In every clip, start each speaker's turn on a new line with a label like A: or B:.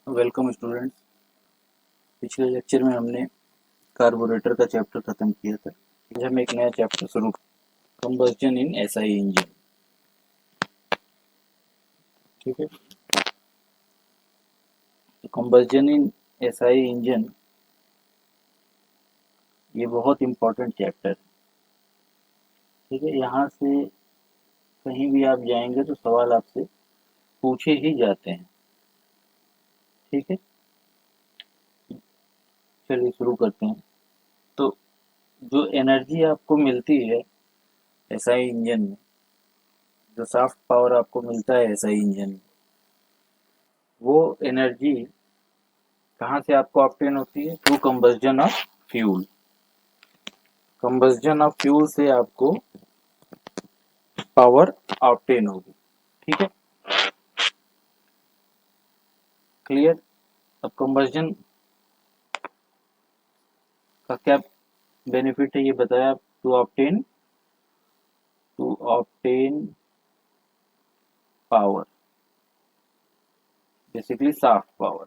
A: Welcome students. पिछले lecture में हमने कार्बोरेटर का चैप्टर खत्म किया था। आज हम एक नया चैप्टर शुरू, कंबस्शन इन एसआई इंजन। ठीक है, तो कंबस्शन इन एसआई इंजन ये बहुत इंपॉर्टेंट चैप्टर है। ठीक है, यहाँ से कहीं भी आप जाएंगे तो सवाल आपसे पूछे ही जाते हैं। ठीक है, चलिए शुरू करते हैं। तो जो एनर्जी आपको मिलती है एसआई इंजन में, जो सॉफ्ट पावर आपको मिलता है एसआई इंजन में, वो एनर्जी कहाँ से आपको ऑब्टेन होती है? Through combustion of fuel. Combustion of fuel से आपको पावर ऑब्टेन होगी। ठीक है, क्लियर। अब कंबस्शन का क्या बेनिफिट है ये बताया। To obtain power, basically soft power.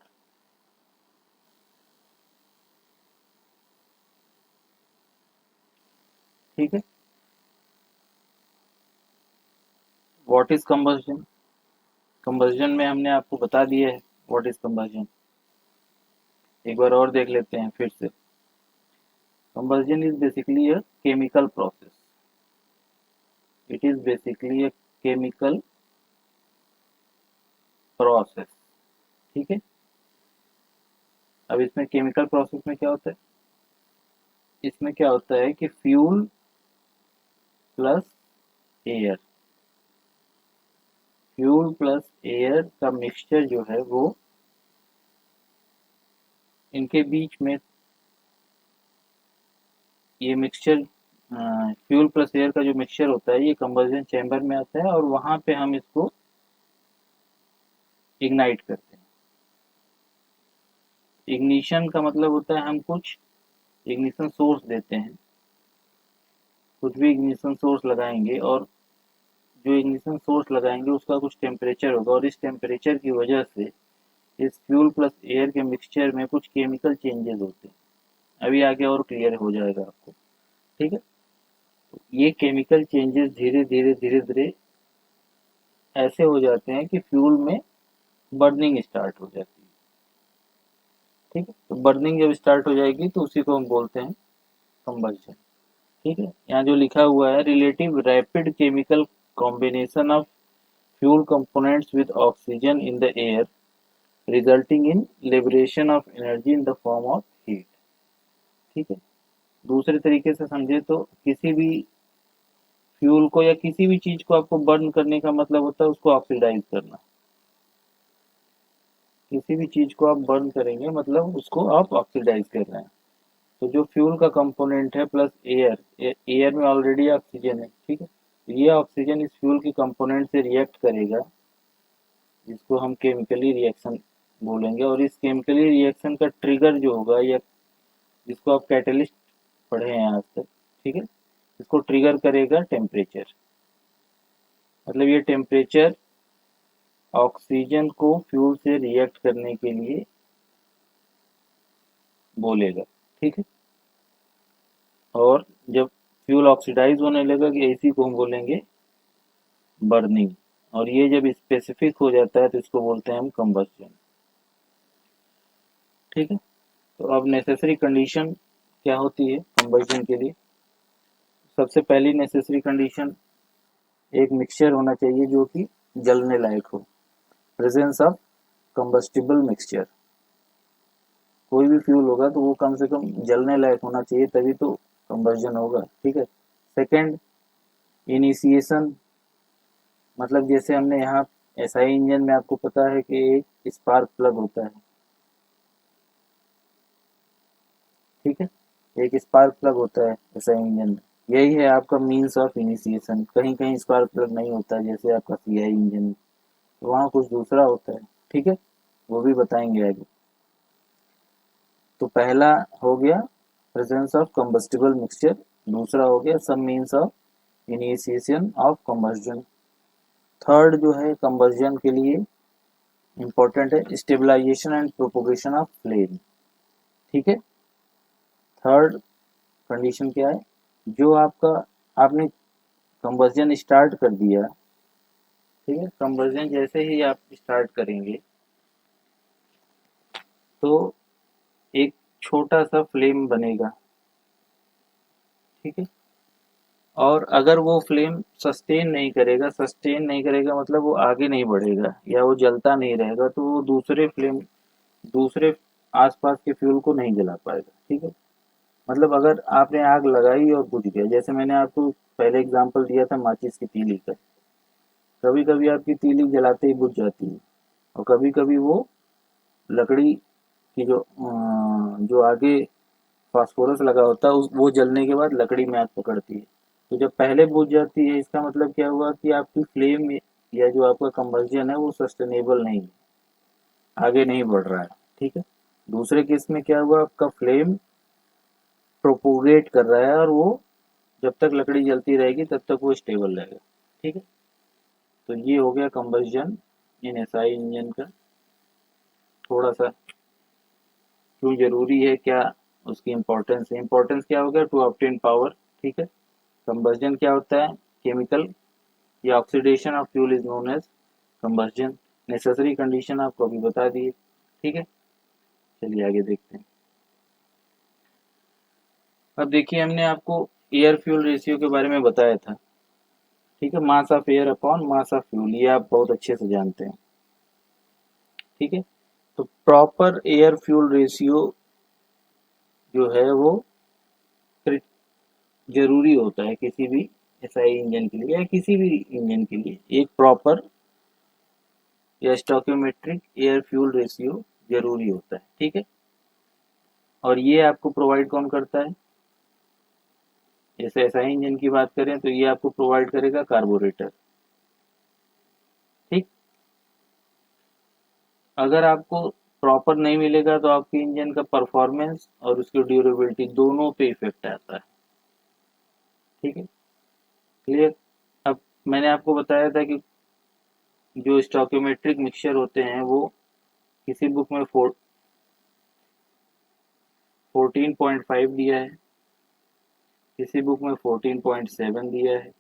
A: ठीक है, व्हाट इज कंबस्शन? कंबस्शन में हमने आपको बता दिया है व्हाट इज कंबस्शन। एक बार और देख लेते हैं फिर से। Combustion is basically a chemical process. It is basically a chemical process. ठीक है, अब इसमें केमिकल प्रोसेस में क्या होता है? इसमें क्या होता है कि fuel plus air, fuel plus air का मिक्सचर जो है वो इनके बीच में, ये मिक्सचर फ्यूल प्लस एयर का जो मिक्सचर होता है ये कंबशन चैम्बर में आता है और वहां पे हम इसको इग्नाइट करते हैं। इग्निशन का मतलब होता है हम कुछ इग्निशन सोर्स देते हैं, कुछ भी इग्निशन सोर्स लगाएंगे और जो इग्निशन सोर्स लगाएंगे उसका कुछ टेम्परेचर होगा और इस टेम्परेचर की वजह से इस फ्यूल प्लस एयर के मिक्सचर में कुछ केमिकल चेंजेस होते हैं। अभी आगे और क्लियर हो जाएगा आपको। ठीक है, तो ये केमिकल चेंजेस धीरे धीरे धीरे धीरे ऐसे हो जाते हैं कि फ्यूल में बर्निंग स्टार्ट हो जाती है। ठीक है, तो बर्निंग जब स्टार्ट हो जाएगी तो उसी को हम बोलते हैं कंबस्शन। ठीक है, यहाँ जो लिखा हुआ है, relative rapid chemical combination of fuel components with oxygen in the air resulting in liberation of energy in the form of heat. ठीक है, दूसरे तरीके से समझे तो किसी भी फ्यूल को या किसी भी चीज को आपको बर्न करने का मतलब होता है उसको ऑक्सीडाइज करना। किसी भी चीज को आप बर्न करेंगे मतलब उसको आप ऑक्सीडाइज कर रहे हैं। तो जो फ्यूल का कंपोनेंट है प्लस एयर, एयर में ऑलरेडी ऑक्सीजन है। ठीक है, तो ये ऑक्सीजन इस फ्यूल के कंपोनेंट से रिएक्ट करेगा, जिसको हम केमिकली रिएक्शन बोलेंगे। और इस केमिकली रिएक्शन का ट्रिगर जो होगा या जिसको आप कैटलिस्ट पढ़े हैं आज तक, ठीक है, इसको ट्रिगर करेगा टेम्परेचर। मतलब ये टेम्परेचर ऑक्सीजन को फ्यूल से रिएक्ट करने के लिए बोलेगा। ठीक है, और जब फ्यूल ऑक्सीडाइज होने लगा कि इसी को हम बोलेंगे बर्निंग। और ये जब स्पेसिफिक हो जाता है तो इसको बोलते हैं हम कंबस्शन। ठीक है, तो अब नेसेसरी कंडीशन क्या होती है कंबस्शन के लिए? सबसे पहली नेसेसरी कंडीशन, एक मिक्सचर होना चाहिए जो कि जलने लायक हो। Presence of combustible mixture. कोई भी फ्यूल होगा तो वो कम से कम जलने लायक होना चाहिए, तभी तो कंबस्शन होगा। ठीक है, सेकंड, इनिशिएशन। मतलब जैसे हमने यहाँ एसआई इंजन में आपको पता है कि एक स्पार्क प्लग होता है। ठीक है, एक स्पार्क प्लग होता है एसआई इंजन में। यही है आपका मीन्स ऑफ इनिशिएशन। कहीं कहीं स्पार्क प्लग नहीं होता है, जैसे आपका सीआई इंजन में, तो वहाँ कुछ दूसरा होता है। ठीक है, वो भी बताएंगे आगे। तो पहला हो गया प्रेजेंस ऑफ कंबस्टिबल मिक्सचर, दूसरा हो गया some means of initiation of combustion. Third जो है कंबस्शन के लिए इंपॉर्टेंट है, stabilisation and propagation of flame. ठीक है। थर्ड कंडीशन क्या है, जो आपका आपने कंबस्जन स्टार्ट कर दिया, ठीक है, कंबस्जन जैसे ही आप स्टार्ट करेंगे तो एक छोटा सा फ्लेम बनेगा। ठीक है। और अगर वो फ्लेम सस्टेन नहीं करेगा मतलब वो आगे नहीं बढ़ेगा या वो जलता नहीं रहेगा, तो वो दूसरे आसपास के फ्यूल को नहीं जला पाएगा। ठीक है। मतलब अगर आपने आग लगाई और बुझ गया, जैसे मैंने आपको पहले एग्जांपल दिया था माचिस की तीली का, कभी कभी आपकी तीली जलाते ही बुझ जाती है, और कभी कभी वो लकड़ी की जो आगे फास्फोरस लगा होता है वो जलने के बाद लकड़ी में आग पकड़ती है। तो जब पहले बुझ जाती है, इसका मतलब क्या हुआ कि आपकी फ्लेम या जो आपका कंबस्जन है वो सस्टेनेबल नहीं है, आगे नहीं बढ़ रहा है। ठीक है। दूसरे केस में क्या हुआ, आपका फ्लेम प्रोपोगेट कर रहा है और वो जब तक लकड़ी जलती रहेगी तब तक वो स्टेबल रहेगा। ठीक है। तो ये हो गया कंबस्जन इन एसआई इंजन का थोड़ा सा क्यों जरूरी है, क्या उसकी इम्पोर्टेंस है। इम्पोर्टेंस क्या हो गया, टू ऑब्टेन पावर। ठीक है। कंबस्जन क्या होता है, केमिकल या oxidation of fuel is known as combustion. Necessary condition आपको अभी बता दिए। ठीक है। चलिए आगे देखते हैं। अब देखिए हमने आपको एयर फ्यूल रेशियो के बारे में बताया था। ठीक है, mass of air upon mass of fuel, ये आप बहुत अच्छे से जानते हैं। ठीक है। तो प्रॉपर एयर फ्यूल रेशियो जो है वो जरूरी होता है किसी भी एसआई इंजन के लिए या किसी भी इंजन के लिए। एक प्रॉपर या स्टोइकोमेट्रिक एयर फ्यूल रेशियो जरूरी होता है। ठीक है। और ये आपको प्रोवाइड कौन करता है, जैसे एसआई इंजन की बात करें तो ये आपको प्रोवाइड करेगा कार्बोरेटर। ठीक। अगर आपको प्रॉपर नहीं मिलेगा तो आपके इंजन का परफॉर्मेंस और उसकी ड्यूरेबिलिटी दोनों पे इफेक्ट आता है। ठीक है। क्लियर। अब मैंने आपको बताया था कि जो स्टोइकोमेट्रिक मिक्सचर होते हैं वो किसी बुक में 14.5 दिया है, किसी बुक में 14.7 दिया है,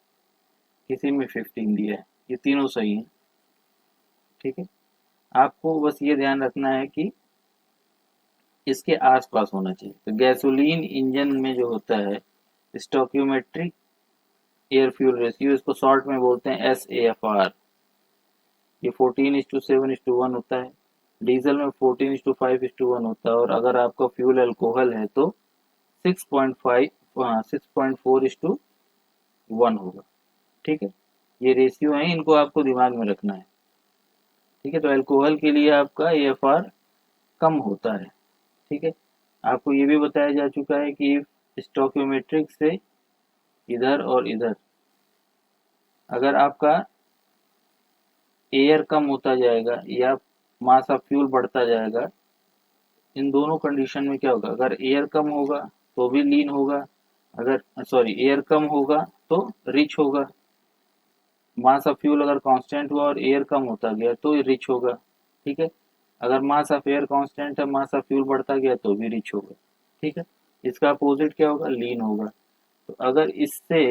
A: किसी में 15 दिया है। ये तीनों सही है। ठीक है। आपको बस ये ध्यान रखना है कि इसके आसपास होना चाहिए। तो गैसोलीन इंजन में जो होता है स्टोइकोमेट्रिक एयर फ्यूल रेशियो, इसको शॉर्ट में बोलते हैं SAFR, ये 14:7:1 होता है। डीजल में 14:5:1 होता है। और अगर आपका फ्यूल अल्कोहल है तो 6.4:1 होगा। ठीक है। ये रेशियो है, इनको आपको दिमाग में रखना है। ठीक है। तो अल्कोहल के लिए आपका AFR कम होता है। ठीक है। आपको ये भी बताया जा चुका है कि स्टोइकोमेट्रिक से इधर और इधर अगर आपका एयर कम होता जाएगा या मास ऑफ फ्यूल बढ़ता जाएगा, इन दोनों कंडीशन में क्या होगा, अगर एयर कम होगा तो भी लीन होगा, अगर सॉरी एयर कम होगा तो रिच होगा। मास ऑफ फ्यूल अगर कांस्टेंट हुआ और एयर कम होता गया तो रिच होगा। ठीक है। अगर मास ऑफ एयर कांस्टेंट है, मास ऑफ फ्यूल बढ़ता गया तो भी रिच होगा। ठीक है। इसका अपोजिट क्या होगा, लीन होगा। तो अगर इससे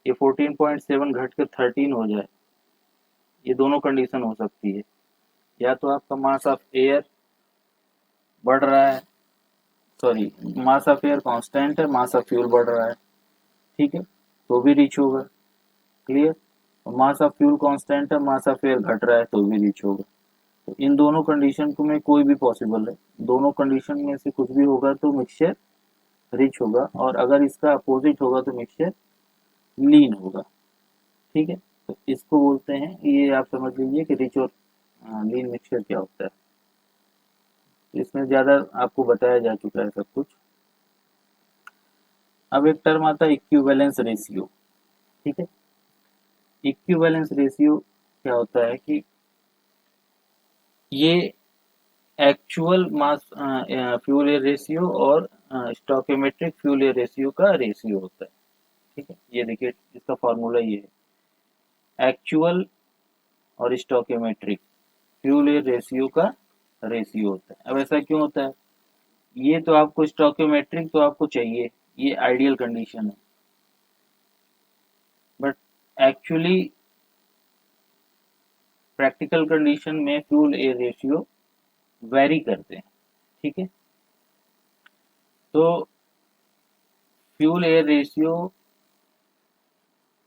A: ये 14.7 घट के 13 हो जाए, ये दोनों कंडीशन हो सकती है, या तो आपका मास ऑफ एयर बढ़ रहा है, sorry mass of air constant है, मास ऑफ फ्यूल बढ़ रहा है, ठीक है, तो भी रीच होगा। क्लियर। और मास ऑफ फ्यूल कांस्टेंट है, मास ऑफ एयर घट रहा है तो भी रीच होगा। तो इन दोनों कंडीशन को में कोई भी पॉसिबल है, दोनों कंडीशन में से कुछ भी होगा तो मिक्सचर रिच होगा, और अगर इसका अपोजिट होगा तो मिक्सचर लीन होगा। ठीक है। तो इसको बोलते हैं, ये आप समझ लीजिए कि रिच और लीन मिक्सचर क्या होता है। इसमें ज्यादा आपको बताया जा चुका है सब कुछ। अब एक टर्म आता है इक्विवेलेंस रेशियो। ठीक है। इक्विवेलेंस रेशियो क्या होता है कि ये actual mass fuel air ratio और स्टोइकोमेट्रिक फ्यूल एयर रेशियो का रेशियो होता है। ठीक है। ये देखिए इसका फॉर्मूला ये है, एक्चुअल और स्टोइकोमेट्रिक। फ्यूल एयर रेशियो का रेशियो होता है। अब ऐसा क्यों होता है? ये तो आपको स्टोइकोमेट्रिक तो आपको चाहिए, ये आइडियल कंडीशन है, बट एक्चुअली प्रैक्टिकल कंडीशन में फ्यूल एयर रेशियो वेरी करते हैं। ठीक है, तो फ्यूल एयर रेशियो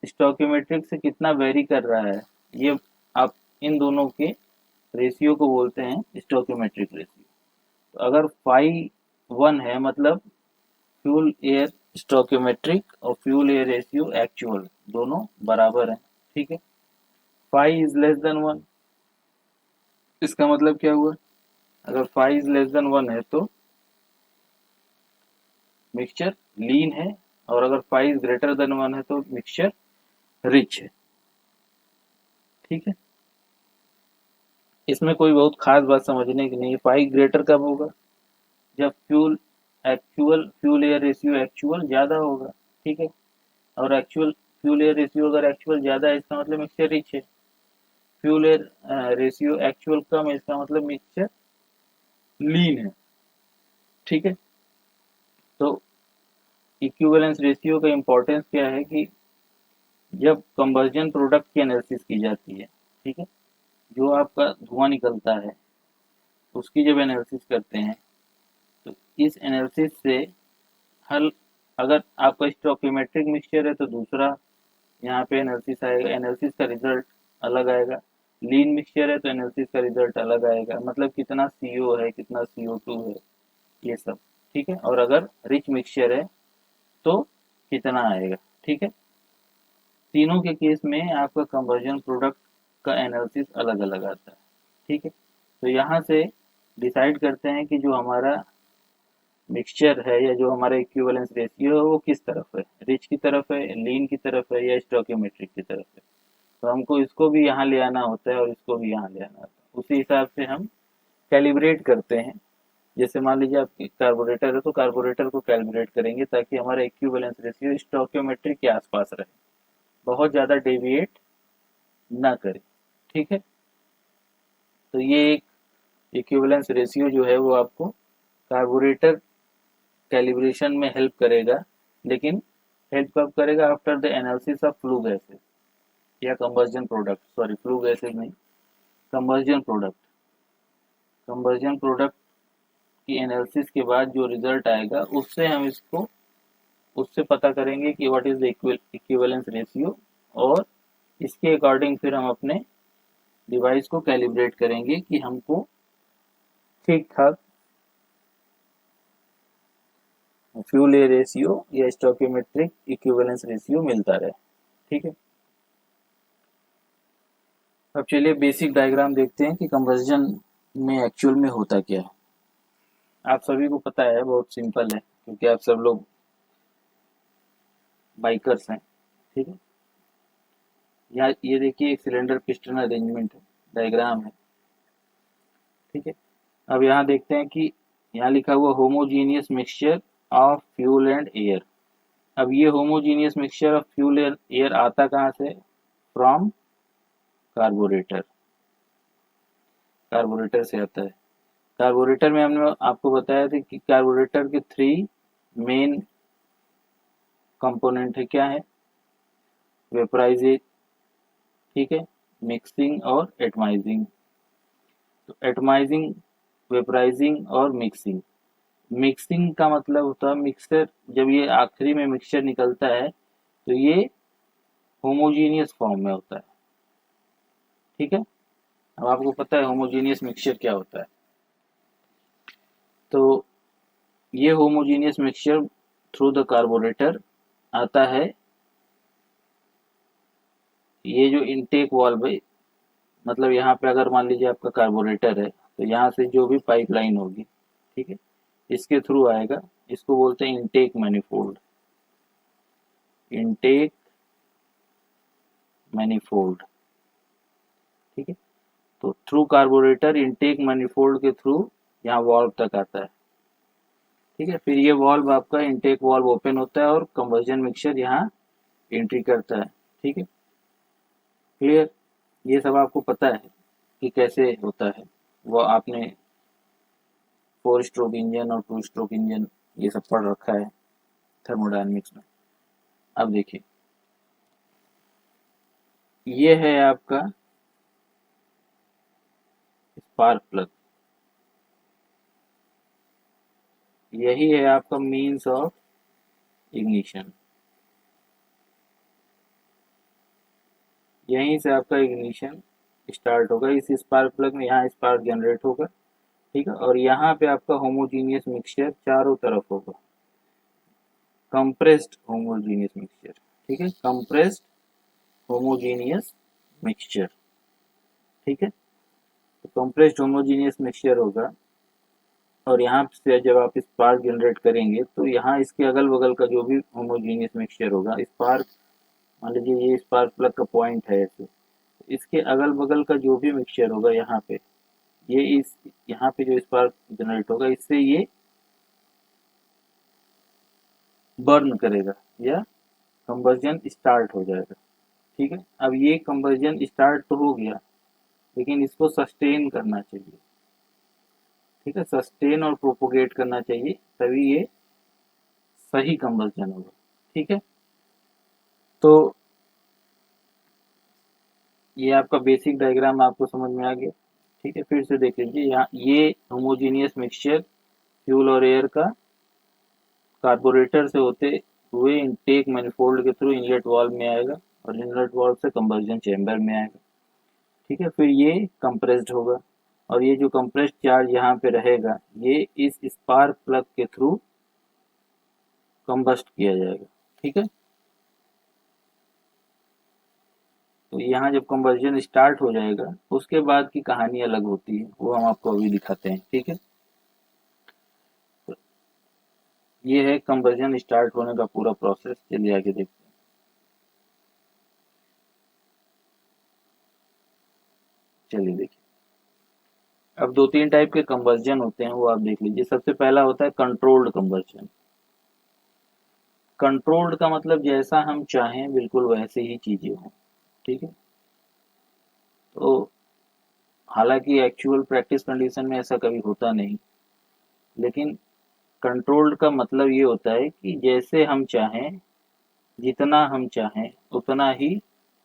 A: स्टोइकोमेट्रिक से कितना वेरी कर रहा है, ये आप इन दोनों के रेशियो को बोलते हैं स्टोइकोमेट्रिक रेशियो। तो अगर फाई 1 है मतलब फ्यूल एयर स्टोइकोमेट्रिक और फ्यूल एयर रेशियो एक्चुअल दोनों बराबर हैं। ठीक है, फाई इज लेस देन 1, इसका मतलब क्या हुआ? अगर फाई इज लेस देन 1 है तो मिक्सचर लीन है, और अगर फाई इज ग्रेटर देन 1 है तो मिक्सचर रिच है। ठीक है, इसमें कोई बहुत खास बात समझने की नहीं है। फाई ग्रेटर कब होगा? जब फ्यूल एयर रेशियो एक्चुअल ज्यादा होगा। ठीक है, और एक्चुअल फ्यूल एयर रेशियो अगर एक्चुअल ज्यादा है इसका मतलब मिक्सचर रिच है। फ्यूल एयर रेशियो एक्चुअल कम है इसका मतलब मिक्सचर लीन है। ठीक है, तो इक्विवेलेंस रेशियो का इंपॉर्टेंस क्या है कि जब कंबस्जन प्रोडक्ट की एनालिसिस की जाती है, ठीक है, जो आपका धुआं निकलता है उसकी जब एनालिसिस करते हैं तो इस एनालिसिस से हल, अगर आपका स्टोइकोमेट्रिक मिक्सचर है तो दूसरा यहाँ पे एनालिसिस आएगा, एनालिसिस का रिजल्ट अलग आएगा। लीन मिक्सचर है तो एनालिसिस का रिजल्ट अलग आएगा, मतलब कितना CO है कितना CO2 है ये सब। ठीक है, और अगर रिच मिक्सचर है तो कितना आएगा। ठीक है, तीनों के केस में आपका कंवर्जन प्रोडक्ट का एनालिसिस अलग अलग आता है। ठीक है, तो यहाँ से डिसाइड करते हैं कि जो हमारा मिक्सचर है या जो हमारा इक्विवेलेंस रेशियो है वो किस तरफ है, रिच की तरफ है, लीन की तरफ है, या स्टोइकोमेट्रिक की तरफ है। तो हमको इसको भी यहाँ ले आना होता है और इसको भी यहाँ ले आना होता है, उसी हिसाब से हम कैलिब्रेट करते हैं। जैसे मान लीजिए आपकी कार्बोरेटर है तो कार्बोरेटर को कैलिब्रेट करेंगे ताकि हमारा इक्विवेलेंस रेशियो स्टोइकोमेट्रिक के आसपास रहे, बहुत ज़्यादा डेविएट ना करे। ठीक है, तो ये एक इक्विवेलेंस रेशियो जो है वो आपको कार्बोरेटर कैलिब्रेशन में हेल्प करेगा, लेकिन हेल्प कब करेगा? After the analysis of flue gases या कंबस्जन प्रोडक्ट, सॉरी फ्लू गैसेस नहीं, कंबस्जन प्रोडक्ट। कंबस्जन प्रोडक्ट की एनालिसिस के बाद जो रिजल्ट आएगा उससे हम इसको, उससे पता करेंगे कि what is the equivalence ratio, और इसके अकॉर्डिंग फिर हम अपने डिवाइस को कैलिब्रेट करेंगे कि हमको ठीक ठाक फ्यूल एयर रेशियो या स्टोइकोमेट्रिक इक्विवेलेंस रेशियो मिलता रहे। ठीक है, अब चलिए बेसिक डायग्राम देखते हैं कि कंबस्जन में एक्चुअल में होता क्या है। आप सभी को पता है, बहुत सिंपल है क्योंकि आप सब लोग बाइकर्स हैं। ठीक है, यहाँ ये देखिए एक सिलेंडर पिस्टन अरेंजमेंट है, डायग्राम है। ठीक है, अब यहाँ देखते हैं कि यहाँ लिखा हुआ homogeneous mixture of fuel and air. अब ये homogeneous mixture of fuel air आता कहाँ से? फ्रॉम कार्बोरेटर, कार्बोरेटर से आता है। कार्बोरेटर में हमने आपको बताया था कि कार्बोरेटर के 3 मेन कंपोनेंट है, क्या है? वेपराइजेशन, ठीक है, मिक्सिंग और एटमाइजिंग। तो एटमाइजिंग, वेपराइजिंग और मिक्सिंग। मिक्सिंग का मतलब होता है मिक्सर, जब ये आखिरी में मिक्सचर निकलता है तो ये होमोजीनियस फॉर्म में होता है। ठीक है, अब आपको पता है होमोजीनियस मिक्सचर क्या होता है। तो ये homogeneous mixture through the carburettor आता है। ये जो इनटेक वाल्व है, मतलब यहाँ पे अगर मान लीजिए आपका कार्बोरेटर है तो यहाँ से जो भी पाइपलाइन होगी, ठीक है, इसके थ्रू आएगा, इसको बोलते हैं इनटेक मैनिफोल्ड। इनटेक मैनिफोल्ड, ठीक है, तो थ्रू कार्बोरेटर इनटेक मैनिफोल्ड के थ्रू यहाँ वाल्व तक आता है। ठीक है, फिर ये वाल्व आपका इनटेक वाल्व ओपन होता है और कंबस्जन मिक्सचर यहाँ एंट्री करता है। ठीक है, क्लियर, ये सब आपको पता है। कि कैसे होता है वो आपने 4 स्ट्रोक इंजन और 2 स्ट्रोक इंजन ये सब पढ़ रखा है थर्मोडायनेमिक्स में। अब देखिए, ये है आपका स्पार्क प्लग, यही है आपका मीन्स ऑफ इग्निशन। यहीं से आपका इग्निशन स्टार्ट होगा, इस स्पार्क प्लग में यहाँ स्पार्क जनरेट होगा, ठीक है। और यहाँ पे आपका होमोजीनियस मिक्सचर चारों तरफ होगा, कंप्रेस्ड होमोजीनियस मिक्सचर, ठीक है, कंप्रेस्ड होमोजीनियस मिक्सचर, ठीक है। तो कंप्रेस्ड होमोजीनियस मिक्सचर होगा, और यहाँ से जब आप स्पार्क जनरेट करेंगे तो यहाँ इसके अगल बगल का जो भी होमोजीनियस मिक्सचर होगा, स्पार्क मान लीजिए ये स्पार्क प्लग का पॉइंट है ऐसे, इसके अगल बगल का जो भी मिक्सचर होगा यहाँ पे, ये इस यहाँ पे जो स्पार्क जनरेट होगा इससे ये बर्न करेगा या कंबर्जन स्टार्ट हो जाएगा, ठीक है। अब ये कंबर्जन स्टार्ट तो हो गया, लेकिन इसको सस्टेन करना चाहिए, ठीक है, सस्टेन और प्रोपोगेट करना चाहिए, तभी ये सही कंबर्जन होगा, ठीक है। तो ये आपका बेसिक डायग्राम आपको समझ में आ गया, ठीक है। फिर से देख लीजिए, यहाँ ये होमोजीनियस मिक्सचर फ्यूल और एयर का कार्बोरेटर से होते हुए इनटेक मैनिफोल्ड के थ्रू इनलेट वाल्व में आएगा, और इनलेट वाल्व से कंबस्शन चैम्बर में आएगा, ठीक है। फिर ये कंप्रेस्ड होगा, और ये जो कंप्रेस्ड चार्ज यहाँ पे रहेगा ये इस स्पार्क प्लग के थ्रू कंबस्ट किया जाएगा, ठीक है। तो यहाँ जब कंबस्शन स्टार्ट हो जाएगा उसके बाद की कहानी अलग होती है, वो हम आपको अभी दिखाते हैं, ठीक है। तो ये है कंबस्शन स्टार्ट होने का पूरा प्रोसेस, चलिए आगे देखते हैं। चलिए देखिए, अब दो तीन टाइप के कंबस्शन होते हैं वो आप देख लीजिए। सबसे पहला होता है कंट्रोल्ड कंबस्शन। कंट्रोल्ड का मतलब जैसा हम चाहें बिल्कुल वैसे ही चीजें हों, ठीक है। तो हालांकि एक्चुअल प्रैक्टिस कंडीशन में ऐसा कभी होता नहीं, लेकिन कंट्रोल्ड का मतलब ये होता है कि जैसे हम चाहें, जितना हम चाहें उतना ही,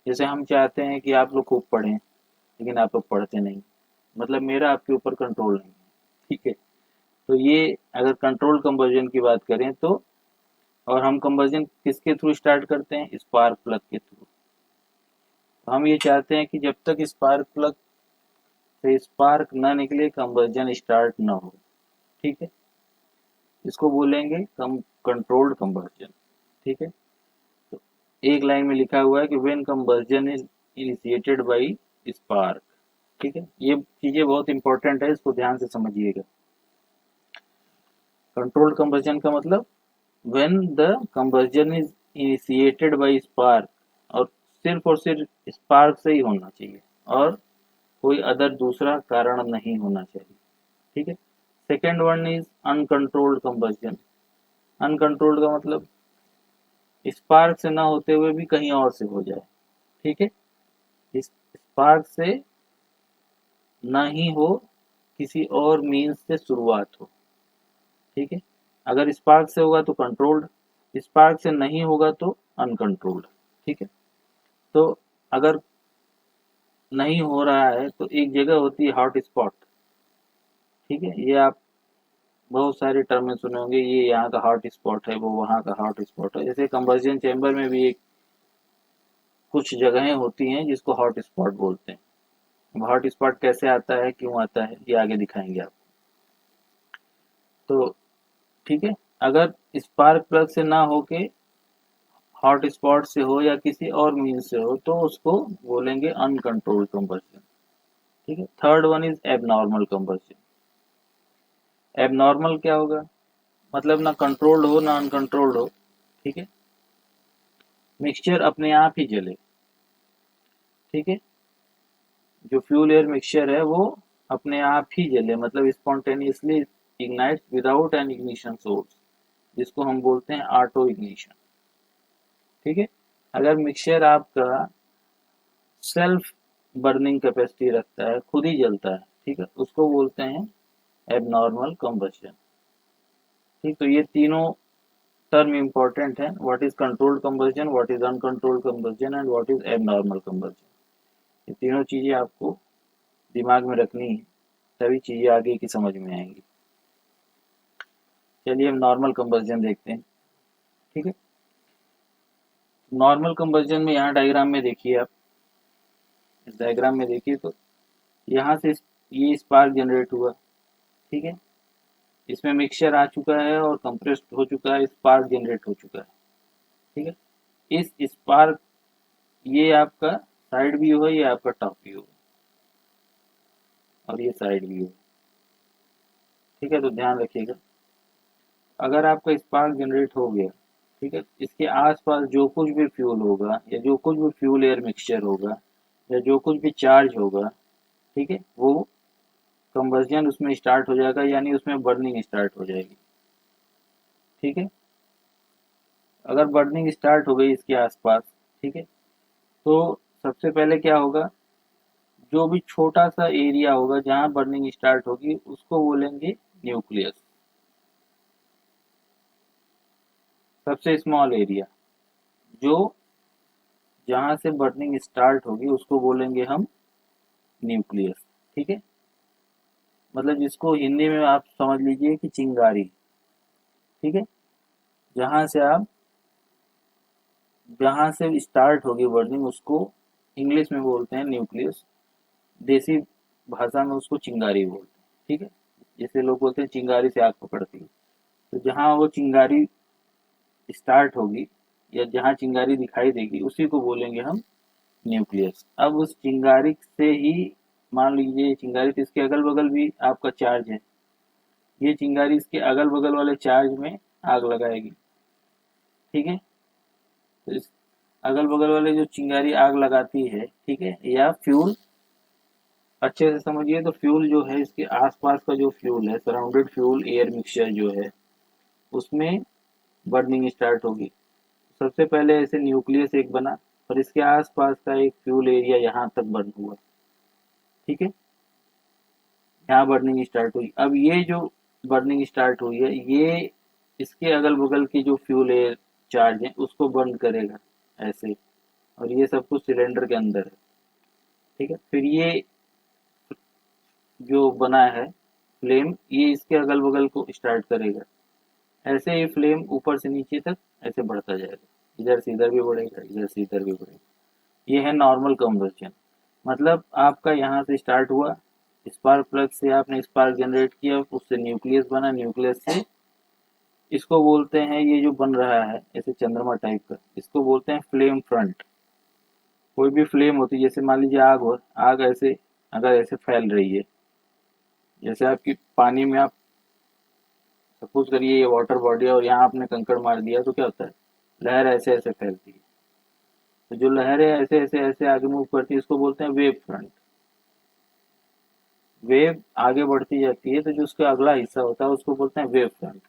A: जैसे हम चाहते हैं कि आप लोग खूब पढ़ें लेकिन आप लोग पढ़ते नहीं, मतलब मेरा आपके ऊपर कंट्रोल नहीं है, ठीक है। तो ये अगर कंट्रोल कंबर्जन की बात करें तो, और हम कंबर्जन किसके थ्रू स्टार्ट करते हैं, स्पार्क प्लग के थ्रू। तो हम ये चाहते हैं कि जब तक स्पार्क प्लग से स्पार्क ना निकले कंबर्जन स्टार्ट ना हो, ठीक है। इसको बोलेंगे कंट्रोल्ड कंबर्जन, ठीक है। तो एक लाइन में लिखा हुआ है कि when combustion is initiated by spark, ठीक है। ये चीजें बहुत इंपॉर्टेंट है, इसको ध्यान से समझिएगा। कंट्रोल्ड कंबर्जन का मतलब when the combustion is initiated by spark, और सिर्फ स्पार्क से ही होना चाहिए और कोई अदर दूसरा कारण नहीं होना चाहिए, ठीक है। Second one is uncontrolled combustion. Uncontrolled का मतलब स्पार्क से ना होते हुए भी कहीं और से हो जाए, ठीक है। इस स्पार्क से ना ही हो, किसी और मीन्स से शुरुआत हो, ठीक है। अगर स्पार्क से होगा तो कंट्रोल्ड, स्पार्क से नहीं होगा तो अनकंट्रोल्ड, ठीक है। तो अगर नहीं हो रहा है तो एक जगह होती है हॉट स्पॉट, ठीक है। ये आप बहुत सारे टर्म में सुने होंगे, ये यहाँ का हॉट स्पॉट है, वो वहाँ का हॉट स्पॉट है। जैसे कंबस्शन चैम्बर में भी एक कुछ जगहें होती हैं जिसको हॉट स्पॉट बोलते हैं। अब हॉट स्पॉट कैसे आता है, क्यों आता है, ये आगे दिखाएंगे आप। तो ठीक है, अगर स्पार्क प्लग से ना होके हॉट स्पॉट से हो या किसी और मीन्स से हो तो उसको बोलेंगे अनकंट्रोल्ड कंबस्शन, ठीक है। Third one is abnormal combustion. Abnormal क्या होगा, मतलब ना कंट्रोल्ड हो ना अनकंट्रोल्ड हो, ठीक है। मिक्सचर अपने आप ही जले, ठीक है। जो फ्यूल एयर मिक्सचर है वो अपने आप ही जले, मतलब spontaneously ignite without an ignition source, जिसको हम बोलते हैं ऑटो इग्निशन, ठीक है। अगर मिक्सचर आपका सेल्फ बर्निंग कैपेसिटी रखता है, खुद ही जलता है, ठीक है, उसको बोलते हैं एबनॉर्मल कंबशन। ठीक, तो ये तीनों टर्म इंपॉर्टेंट है, what is controlled combustion, what is uncontrolled combustion and what is abnormal combustion. ये तीनों चीजें आपको दिमाग में रखनी है, तभी चीजें आगे की समझ में आएंगी। चलिए हम नॉर्मल कंबशन देखते हैं। ठीक है, नॉर्मल कंबशन में यहाँ डायग्राम में देखिए आप, इस डायग्राम में देखिए तो यहाँ से ये स्पार्क जनरेट हुआ, ठीक है, इसमें मिक्सचर आ चुका है और कंप्रेस्ड हो चुका है, स्पार्क जनरेट हो चुका है। ठीक है, इस स्पार्क, ये आपका साइड व्यू है, ये आपका टॉप व्यू है, और ये साइड व्यू है। ठीक है, तो ध्यान रखिएगा, अगर आपका स्पार्क जनरेट हो गया, ठीक है, इसके आसपास जो कुछ भी फ्यूल होगा या जो कुछ भी फ्यूल एयर मिक्सचर होगा या जो कुछ भी चार्ज होगा, ठीक है, वो कंबस्जन उसमें स्टार्ट हो जाएगा, यानी उसमें बर्निंग स्टार्ट हो जाएगी। ठीक है, अगर बर्निंग स्टार्ट हो गई इसके आसपास, ठीक है, तो सबसे पहले क्या होगा, जो भी छोटा सा एरिया होगा जहां बर्निंग स्टार्ट होगी उसको बोलेंगे न्यूक्लियस, सबसे स्मॉल एरिया जो जहां से बर्निंग स्टार्ट होगी उसको बोलेंगे हम न्यूक्लियस। ठीक है, मतलब जिसको हिंदी में आप समझ लीजिए कि चिंगारी। ठीक है, जहां से आप, जहां से स्टार्ट होगी बर्निंग उसको इंग्लिश में बोलते हैं न्यूक्लियस, देसी भाषा में उसको चिंगारी बोलते हैं। ठीक है, जैसे लोग बोलते हैं चिंगारी से आग पकड़ती है, तो जहां वो चिंगारी स्टार्ट होगी या जहां चिंगारी दिखाई देगी उसी को बोलेंगे हम न्यूक्लियस। अब उस चिंगारी से ही, मान लीजिए चिंगारी, तो इसके अगल बगल भी आपका चार्ज है, ये चिंगारी इसके अगल बगल वाले चार्ज में आग लगाएगी। ठीक है, तो इस अगल बगल वाले जो चिंगारी आग लगाती है, ठीक है, या फ्यूल, अच्छे से समझिए, तो फ्यूल जो है इसके आसपास का जो फ्यूल है, सराउंडेड फ्यूल एयर मिक्सचर जो है, उसमें बर्निंग स्टार्ट होगी। सबसे पहले ऐसे न्यूक्लियस एक बना और इसके आसपास का एक फ्यूल एरिया यहाँ तक बर्न हुआ। ठीक है, यहाँ बर्निंग स्टार्ट हुई। अब ये जो बर्निंग स्टार्ट हुई है, ये इसके अगल बगल की जो फ्यूल एयर चार्ज है उसको बर्न करेगा ऐसे, और ये सब कुछ सिलेंडर के अंदर है। ठीक है, फिर ये जो बना है फ्लेम, ये इसके अगल बगल को स्टार्ट करेगा, ऐसे ही फ्लेम ऊपर से नीचे तक ऐसे बढ़ता जाएगा, इधर से इधर भी बढ़ेगा, इधर से इधर भी बढ़ेगा। ये है नॉर्मल कंबस्शन। मतलब आपका यहाँ से स्टार्ट हुआ, स्पार्क प्लग से आपने स्पार्क जनरेट किया, उससे न्यूक्लियस बना, न्यूक्लियस से इसको बोलते हैं, ये जो बन रहा है ऐसे चंद्रमा टाइप का, इसको बोलते हैं फ्लेम फ्रंट। कोई भी फ्लेम होती है, जैसे मान लीजिए आग हो, आग ऐसे अगर ऐसे फैल रही है, जैसे आपकी पानी में आप सपोज करिए ये वाटर बॉडी है और यहाँ आपने कंकड़ मार दिया, तो क्या होता है, लहर ऐसे ऐसे फैलती है। तो जो लहरें ऐसे ऐसे ऐसे आगे मूव करती है इसको बोलते हैं वेव फ्रंट। वेव आगे बढ़ती जाती है तो जो उसका अगला हिस्सा होता है उसको बोलते हैं वेव फ्रंट।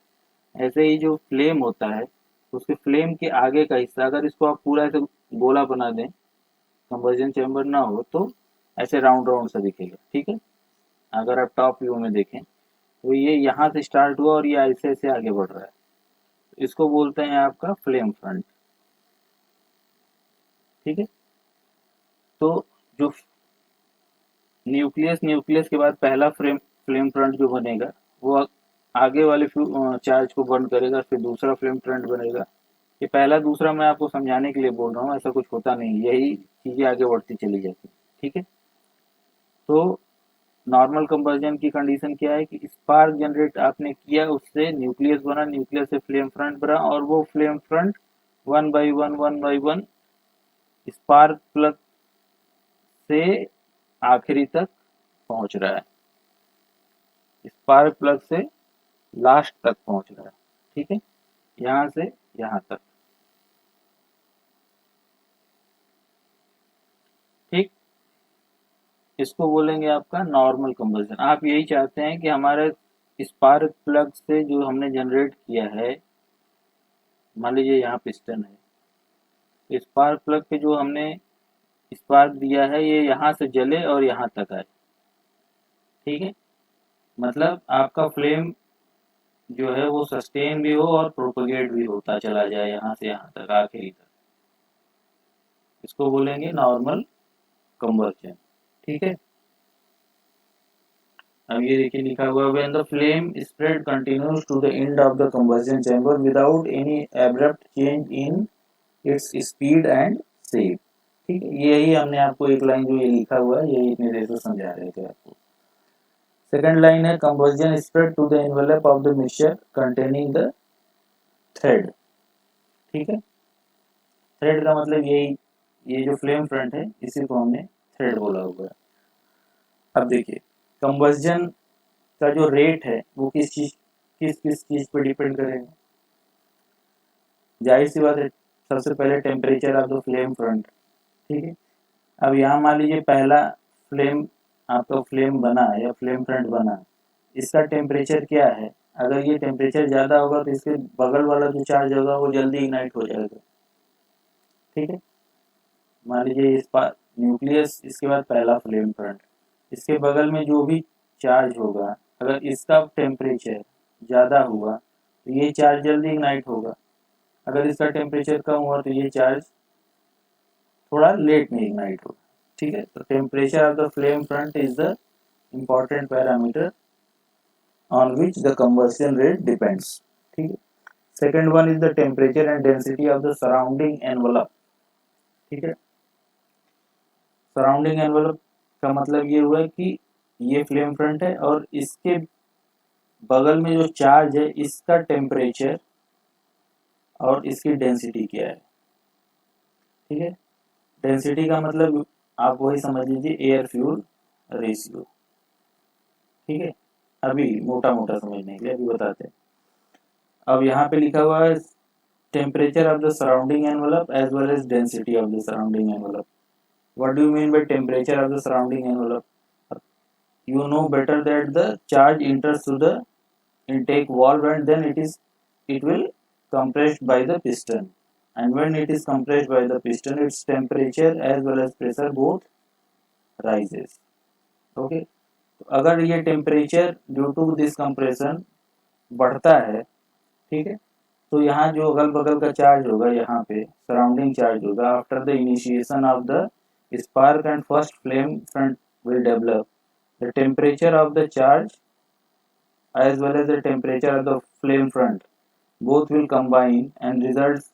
A: ऐसे ही जो फ्लेम होता है, उसके फ्लेम के आगे का हिस्सा, अगर इसको आप पूरा ऐसे गोला बना दें, कंबर्जन चैम्बर ना हो तो ऐसे राउंड राउंड सा दिखेगा। ठीक है, अगर आप टॉप व्यू में देखें तो ये यहाँ से स्टार्ट हुआ और ये ऐसे ऐसे आगे बढ़ रहा है, इसको बोलते हैं आपका फ्लेम फ्रंट। ठीक है, तो जो न्यूक्लियस, न्यूक्लियस के बाद पहला फ्लेम फ्रंट जो बनेगा वो आगे वाले चार्ज को बर्न करेगा, फिर दूसरा फ्लेम फ्रंट बनेगा। ये पहला दूसरा मैं आपको समझाने के लिए बोल रहा हूँ, ऐसा कुछ होता नहीं, यही चीजें आगे बढ़ती चली जाती है। ठीक है, तो नॉर्मल कंबस्जन की कंडीशन क्या है कि स्पार्क जनरेट आपने किया, उससे न्यूक्लियस बना, न्यूक्लियस से फ्लेम फ्रंट बना, और वो flame front one by one spark plug से आखिरी तक पहुंच रहा है, स्पार्क प्लग से लास्ट तक पहुंच रहा है। ठीक है, यहाँ से यहाँ तक। ठीक, इसको बोलेंगे आपका नॉर्मल कंबस्जन। आप यही चाहते हैं कि हमारे स्पार्क प्लग से जो हमने जनरेट किया है, मान लीजिए यहाँ पिस्टन है, स्पार्क प्लग पे जो हमने स्पार्क दिया है, ये यहाँ से जले और यहाँ तक आए। ठीक है, मतलब आपका फ्लेम जो है वो सस्टेन भी हो और प्रोपगेट भी होता चला जाए यहाँ से यहाँ तक आखिरी तक। इसको बोलेंगे नॉर्मल कंबर्जन। ठीक है, अब ये देखिए लिखा हुआ है, when the flame spread continues to the end of the combustion chamber without any abrupt change in its speed and shape. ठीक है, यही हमने आपको एक लाइन जो ये लिखा हुआ है यही इतने देर से समझा रहे थे आपको। सेकंड लाइन है combustion spread to the envelope of the mixture containing the thread. ठीक है, थ्रेड का मतलब यही, ये जो फ्लेम फ्रंट है इसी को हमने थ्रेड बोला हुआ है। अब देखिए कंबशन का जो रेट है वो किस किस चीज पे डिपेंड करेगा। जाहिर सी बात है, सबसे पहले temperature of the flame front. ठीक है, अब यहाँ मान लीजिए पहला फ्लेम आपका फ्लेम बना या फ्लेम फ्रंट बना, इसका टेम्परेचर क्या है। अगर ये टेम्परेचर ज़्यादा होगा तो इसके बगल वाला जो चार्ज होगा वो जल्दी इग्नाइट हो जाएगा। ठीक है, मान लीजिए इस पर न्यूक्लियस, इसके बाद पहला फ्लेम फ्रंट, इसके बगल में जो भी चार्ज होगा अगर इसका टेम्परेचर ज़्यादा हुआ तो ये चार्ज जल्दी इग्नाइट होगा। अगर इसका टेम्परेचर कम हुआ तो ये चार्ज थोड़ा लेट में इग्नाइट होगा। ठीक है, तो temperature of the flame front is the important parameter on which the combustion rate depends. ठीक है, second one is the temperature and density of the surrounding envelope. ठीक है, सराउंडिंग एनवलप का मतलब ये हुआ कि ये फ्लेम फ्रंट है और इसके बगल में जो चार्ज है इसका टेम्परेचर और इसकी डेंसिटी क्या है। ठीक है, डेंसिटी का मतलब आप वही समझ लीजिए एयर फ्यूल रेशियो। ठीक है, अभी मोटा मोटा समझने के लिए अभी बताते हैं। अब यहाँ पे लिखा हुआ है temperature of the surrounding envelope as well as density of the surrounding envelope. What do you mean by temperature of the surrounding envelope? You know better that the charge enters through the intake valve and then it will compressed by the piston, and when it is compressed by the piston its temperature as well as pressure both rises. Okay, अगर ये temperature due to this compression बढ़ता है, ठीक है, तो यहाँ जो अगल बगल का चार्ज होगा यहाँ पे सराउंडिंग चार्ज होगा after the initiation of the spark and first flame front will develop the temperature of the charge as well as the temperature of the flame front both will combine and result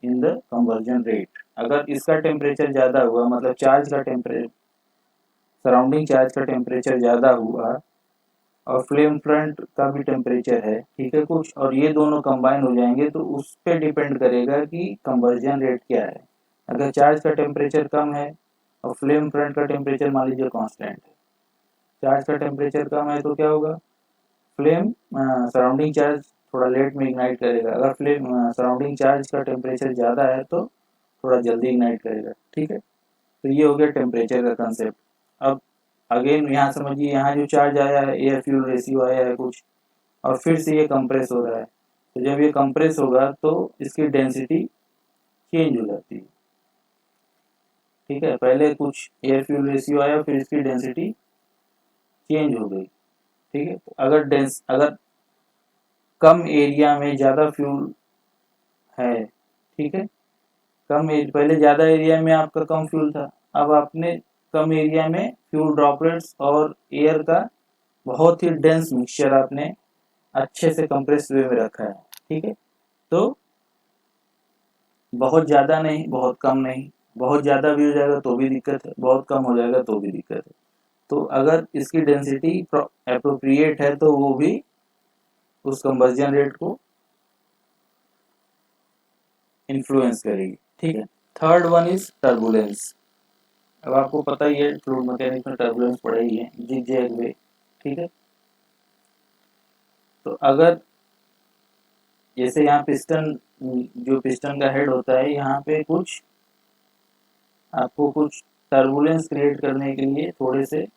A: in the conversion rate. अगर इसका temperature ज़्यादा हुआ मतलब charge का temperature, surrounding charge का temperature ज़्यादा हुआ और फ्लेम फ्रंट का भी टेम्परेचर है, ठीक है, कुछ, और ये दोनों कंबाइन हो जाएंगे तो उस पर डिपेंड करेगा कि कंवर्जन रेट क्या है। अगर चार्ज का टेम्परेचर कम है और फ्लेम फ्रंट का टेम्परेचर मान लीजिए कांस्टेंट है, चार्ज का टेम्परेचर कम है तो क्या होगा, फ्लेम सराउंडिंग चार्ज थोड़ा लेट में इग्नाइट करेगा। अगर फ्लेम सराउंडिंग चार्ज का टेम्परेचर ज़्यादा है तो थोड़ा जल्दी इग्नाइट करेगा। ठीक है, तो ये हो गया टेम्परेचर का कंसेप्ट। अब अगेन यहाँ समझिए, यहाँ जो चार्ज आया है एयर फ्यूल रेशियो आया है कुछ और फिर से ये कंप्रेस हो रहा है, तो जब ये कंप्रेस होगा तो इसकी डेंसिटी चेंज हो जाती है। ठीक है, पहले कुछ एयर फ्यूल रेशियो आया फिर इसकी डेंसिटी चेंज हो गई। ठीक है, तो अगर कम एरिया में ज़्यादा फ्यूल है, ठीक है, पहले ज़्यादा एरिया में आपका कम फ्यूल था, अब आपने कम एरिया में फ्यूल ड्रॉपलेट्स और एयर का बहुत ही डेंस मिक्सचर आपने अच्छे से कंप्रेस वे में रखा है। ठीक है, तो बहुत ज़्यादा नहीं बहुत कम नहीं, बहुत ज़्यादा भी हो जाएगा तो भी दिक्कत है, बहुत कम हो जाएगा तो भी दिक्कत है। तो अगर इसकी डेंसिटी अप्रोप्रिएट है तो वो भी उस कंबस्जन रेट को इन्फ्लुएंस करेगी। ठीक है, थर्ड वन इज टर्बुलेंस। अब आपको पता ही है फ्लूइड मैकेनिक्स में टर्बुलेंस पढ़ा ही है, जिगजैग वे। ठीक है, तो अगर जैसे यहाँ पिस्टन, जो पिस्टन का हेड होता है यहाँ पे कुछ आपको कुछ टर्बुलेंस क्रिएट करने के लिए थोड़े से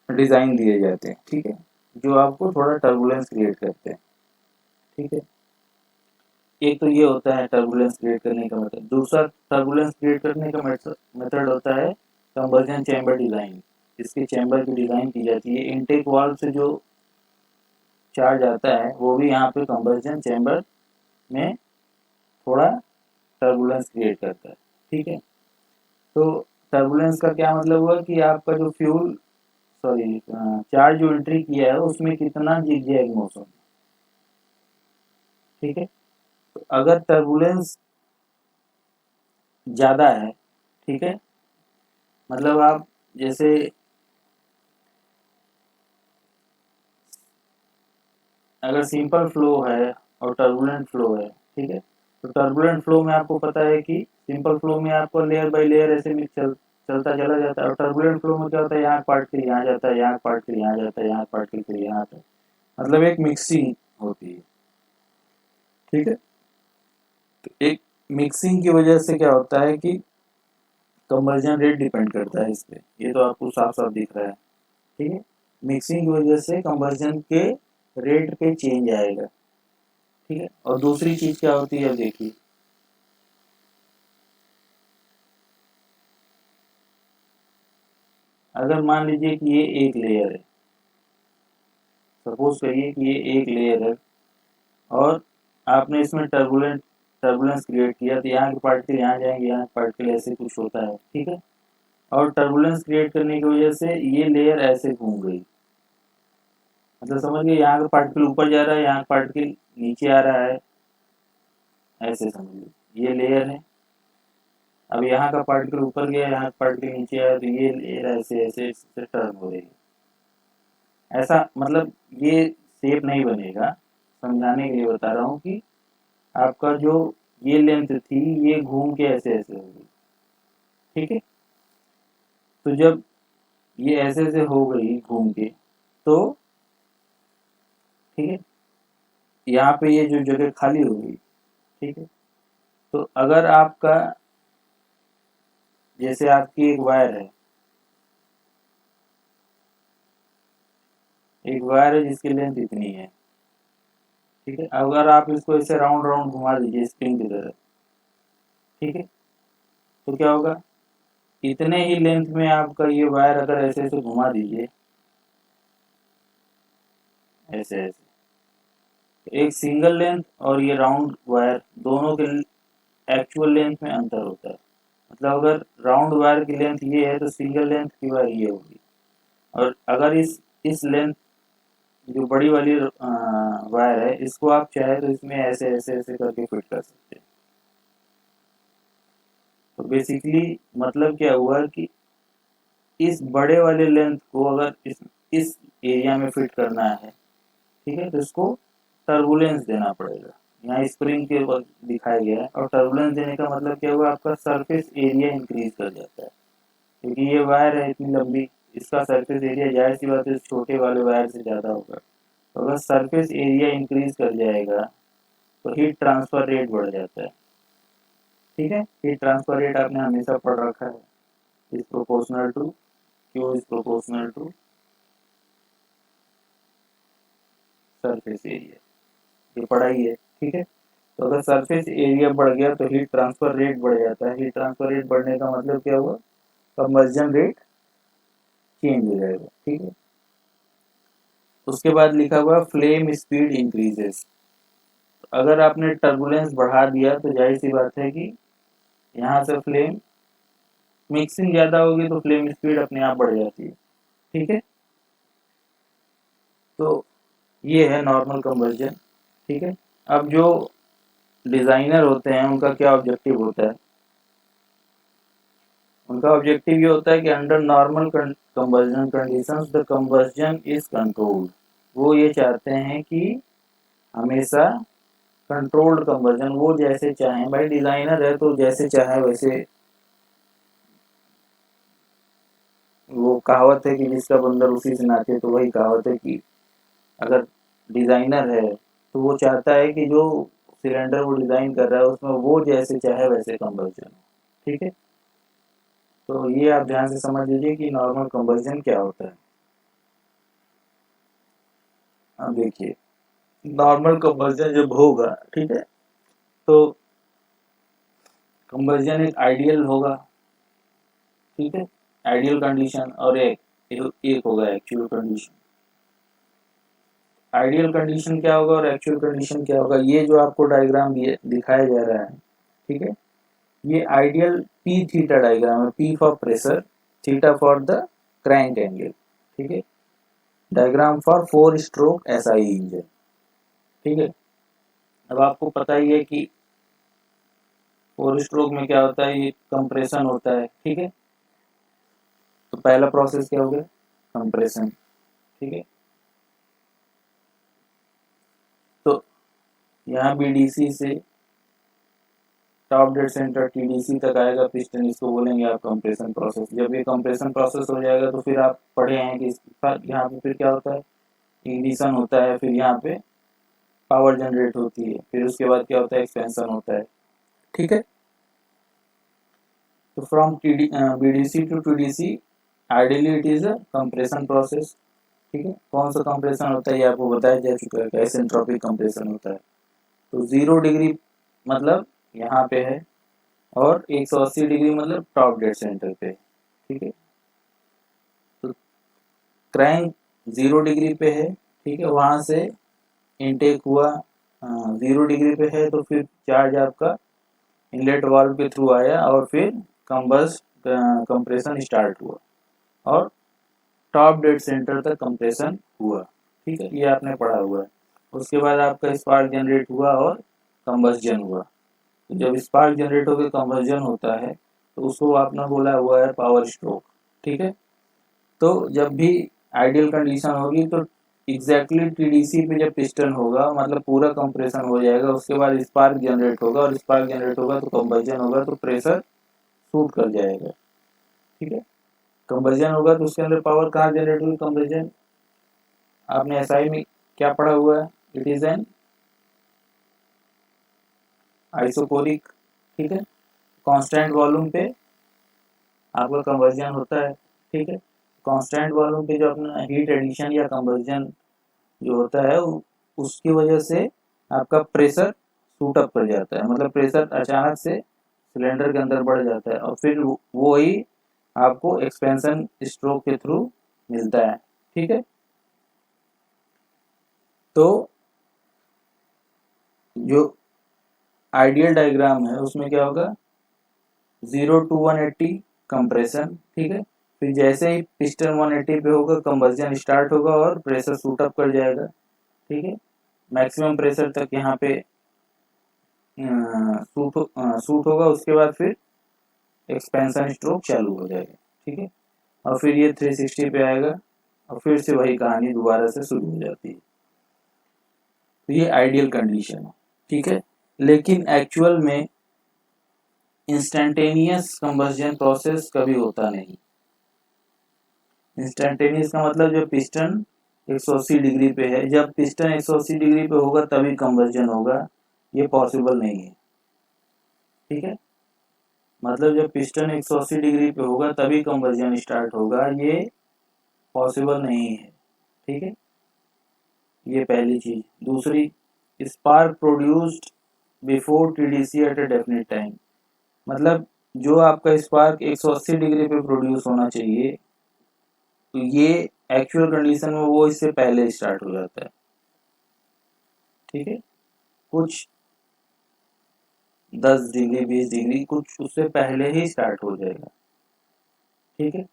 A: डिजाइन दिए जाते हैं। ठीक है, जो आपको थोड़ा टर्बुलेंस क्रिएट करते हैं। ठीक है, एक तो ये होता है टर्बुलेंस क्रिएट करने का मेथड। दूसरा टर्बुलेंस क्रिएट करने का मेथड होता है कंबर्जन चैम्बर डिजाइन। इसके चैम्बर की डिजाइन की जाती है, इनटेक वाल्व से जो चार्ज आता है वो भी यहाँ पे कंबर्जन चैम्बर में थोड़ा टर्बुलेंस क्रिएट करता है। ठीक है, तो टर्बुलेंस का क्या मतलब हुआ कि आपका जो फ्यूल सॉरी चार्ज जो एंट्री किया है उसमें कितना जिगजैग मोशन। ठीक है, तो अगर टर्बुलेंस ज़्यादा है, ठीक है, मतलब आप जैसे अगर सिंपल फ्लो है और टर्बुलेंट फ्लो है, ठीक है, तो टर्बुलेंट फ्लो में आपको पता है कि सिंपल फ्लो में आपको लेयर बाय लेयर ऐसे में चलता चला जाता है, और टर्बुलेंट फ्लो में क्या होता है, यहाँ पार्टिकल यहाँ जाता है, यहाँ पार्टिकल यहाँ जाता है, यहाँ पार्टिकल यहाँ आता है, मतलब एक मिक्सिंग होती है। ठीक है, तो एक मिक्सिंग की वजह से क्या होता है कि कंवर्जन रेट डिपेंड करता है इस पे, ये तो आपको साफ साफ दिख रहा है। ठीक है, मिक्सिंग की वजह से कंवर्जन के रेट पे चेंज आएगा। ठीक है, और दूसरी चीज क्या होती है देखिए, अगर मान लीजिए कि ये एक लेयर है, सपोज करिए कि ये एक लेयर है और आपने इसमें टर्बुलेंस क्रिएट किया, तो यहाँ के पार्टिकल यहाँ जाएंगे, यहाँ पार्टिकल ऐसे कुछ होता है। ठीक है, और टर्बुलेंस क्रिएट करने की वजह से ये लेयर ऐसे घूम गई, मतलब समझ गए, यहाँ का पार्टिकल ऊपर जा रहा है, यहाँ का पार्टिकल नीचे आ रहा है, ऐसे समझ लीजिए ये लेयर है। अब यहाँ का पार्टिकल ऊपर गया, यहाँ का पार्टिकल नीचे आया, तो ये लेयर ऐसे ऐसे ऐसे टर्न हो रही है। ऐसा मतलब ये शेप नहीं बनेगा, समझाने के लिए बता रहा हूँ कि आपका जो ये लेंथ थी ये घूम के ऐसे ऐसे होगी। ठीक है, तो जब ये ऐसे ऐसे हो गई घूम के, तो ठीक है, यहाँ पे ये जो जगह खाली होगी। ठीक है, तो अगर आपका जैसे आपकी एक वायर है, एक वायर है जिसकी लेंथ इतनी है। ठीक है, अगर आप इसको ऐसे राउंड राउंड घुमा दीजिए स्प्रिंग की तरह, ठीक है, तो क्या होगा, इतने ही लेंथ में आपका ये वायर अगर ऐसे ऐसे घुमा दीजिए, ऐसे ऐसे, तो एक सिंगल लेंथ और ये राउंड वायर दोनों के एक्चुअल लेंथ में अंतर होता है। मतलब अगर राउंड वायर की लेंथ ये है तो सिंगल लेंथ की वायर ये होगी, और अगर इस लेंथ जो बड़ी वाली वायर है इसको आप चाहे तो इसमें ऐसे ऐसे ऐसे करके फिट कर सकते हैं। तो बेसिकली मतलब क्या हुआ कि इस बड़े वाले लेंथ को अगर इस एरिया में फिट करना है, ठीक है, तो इसको टर्बुलेंस देना पड़ेगा। यहाँ स्प्रिंग के वक्त दिखाया गया है, और टर्बुलेंस देने का मतलब क्या हुआ, आपका सरफेस एरिया इंक्रीज कर जाता है, क्योंकि ये वायर है इतनी लंबी, इसका सरफेस एरिया जाहिर सी बात है छोटे वाले वायर से ज़्यादा होगा। तो अगर सरफेस एरिया इंक्रीज कर जाएगा तो हीट ट्रांसफर रेट बढ़ जाता है। ठीक है, हीट ट्रांसफर रेट आपने हमेशा पढ़ रखा है, is proportional to Q is proportional to surface area, ये पढ़ाई है। ठीक है, तो अगर सरफेस एरिया बढ़ गया तो हीट ट्रांसफर रेट बढ़ जाता है, हीट ट्रांसफर रेट बढ़ने का मतलब क्या हुआ, कंबर्जन रेट चेंज हो जाएगा। ठीक है, उसके बाद लिखा हुआ फ्लेम स्पीड इंक्रीजेस। अगर आपने टर्बुलेंस बढ़ा दिया तो जाहिर सी बात है कि यहाँ से फ्लेम मिक्सिंग ज़्यादा होगी तो फ्लेम स्पीड अपने आप बढ़ जाती है। ठीक है, तो ये है नॉर्मल कंबर्जन। ठीक है, अब जो डिज़ाइनर होते हैं उनका क्या ऑब्जेक्टिव होता है, उनका ऑब्जेक्टिव ये होता है कि under normal combustion conditions the combustion is controlled. वो ये चाहते हैं कि हमेशा कंट्रोल्ड कंबर्जन, वो जैसे चाहें, भाई डिज़ाइनर है तो जैसे चाहे वैसे, वो कहावत है कि जिसका बंदर उसी से नाचे, तो वही कहावत है कि अगर डिज़ाइनर है तो वो चाहता है कि जो सिलेंडर वो डिज़ाइन कर रहा है उसमें वो जैसे चाहे वैसे कंबर्जन। ठीक है, तो ये आप ध्यान से समझ लीजिए कि नॉर्मल कंबर्जन क्या होता है। अब देखिए, नॉर्मल कंबर्जन जब होगा, ठीक है, तो कंबर्जन एक आइडियल होगा, ठीक है, आइडियल कंडीशन, और एक होगा एक्चुअल कंडीशन। आइडियल कंडीशन क्या होगा और एक्चुअल कंडीशन क्या होगा, ये जो आपको डायग्राम दिखाया जा रहा है, ठीक है, ये आइडियल पी थीटा डायग्राम है, P for pressure, theta for the crank angle, ठीक है, diagram for 4 stroke SI engine, ठीक है। अब आपको पता ही है कि 4 स्ट्रोक में क्या होता है, ये कंप्रेशन होता है, ठीक है। तो पहला प्रोसेस क्या हो गया, कंप्रेशन, ठीक है। तो यहाँ बीडीसी से टॉप डेड सेंटर टीडीसी तक आएगा पिस्टन, इसको बोलेंगे आप कंप्रेशन प्रोसेस। जब ये कंप्रेशन प्रोसेस हो जाएगा तो फिर आप पढ़े हैं कि यहाँ पे फिर क्या होता है, इग्निशन होता है, फिर यहाँ पे पावर जनरेट होती है, फिर उसके बाद क्या होता है, एक्सपेंशन होता है, ठीक है। तो from BDC to TDC ideally it is a compression process, ठीक है। कौन सा कंप्रेशन होता है ये आपको बताया जा चुका है, आइसेंट्रोपिक कंप्रेशन होता है। तो 0 डिग्री मतलब यहाँ पे है, और 180 डिग्री मतलब टॉप डेड सेंटर पे, ठीक है। तो क्रैंक 0 डिग्री पे है, ठीक है, वहां से इनटेक हुआ 0 डिग्री पे है, तो फिर चार्ज आपका इनलेट वाल्व के थ्रू आया और फिर कंप्रेशन स्टार्ट हुआ और टॉप डेड सेंटर तक कंप्रेशन हुआ, ठीक है, ये आपने पढ़ा हुआ है। उसके बाद आपका स्पार्क जनरेट हुआ और कंबस्जन हुआ। तो जब स्पार्क जनरेट होकर कंबस्जन होता है तो उसको आपने बोला हुआ है पावर स्ट्रोक, ठीक है। तो जब भी आइडियल कंडीशन होगी तो एग्जैक्टली टीडीसी पे जब पिस्टन होगा मतलब पूरा कंप्रेशन हो जाएगा, उसके बाद स्पार्क जनरेट होगा, और स्पार्क जनरेट होगा तो कंबस्जन होगा, तो प्रेशर शूट कर जाएगा, ठीक है। कंबस्जन होगा तो उसके अंदर पावर कहाँ जनरेट होगी, कंबस्जन आपने एसआई में क्या पढ़ा हुआ है, इट इज एन आइसोकोरिक, ठीक है, कांस्टेंट वॉल्यूम पे आपका कंबस्जन होता है, ठीक है। कांस्टेंट वॉल्यूम पे जो अपना हीट एडिशन या कंबस्जन जो होता है उसकी वजह से आपका प्रेशर शूट अप कर जाता है, मतलब प्रेशर अचानक से सिलेंडर के अंदर बढ़ जाता है, और फिर वो ही आपको एक्सपेंशन स्ट्रोक के थ्रू मिलता है, ठीक है। तो जो आइडियल डायग्राम है उसमें क्या होगा, 0 to 180 कंप्रेशन, ठीक है। फिर जैसे ही पिस्टन 180 पे होगा कंबस्जन स्टार्ट होगा और प्रेशर शूट अप कर जाएगा, ठीक है, मैक्सिमम प्रेशर तक यहाँ पे शूट होगा, उसके बाद फिर एक्सपेंशन स्ट्रोक चालू हो जाएगा, ठीक है, और फिर ये 360 पे आएगा और फिर से वही कहानी दोबारा से शुरू हो जाती है। तो ये आइडियल कंडीशन है, ठीक है। लेकिन एक्चुअल में इंस्टेंटेनियस कंबस्जन प्रोसेस कभी होता नहीं। इंस्टेंटेनियस का मतलब जब पिस्टन 180 डिग्री पे है, जब पिस्टन 180 डिग्री पे होगा तभी कंबस्जन होगा, ये पॉसिबल नहीं है, ठीक है। मतलब जब पिस्टन 180 डिग्री पे होगा तभी कंबस्जन स्टार्ट होगा, ये पॉसिबल नहीं है, ठीक है। ये पहली चीज। दूसरी, spark produced before TDC at a definite time, मतलब जो आपका स्पार्क 180 डिग्री पे प्रोड्यूस होना चाहिए तो ये एक्चुअल कंडीशन में वो इससे पहले स्टार्ट हो जाता है, ठीक है, कुछ 10 डिग्री 20 डिग्री कुछ उससे पहले ही स्टार्ट हो जाएगा, ठीक है।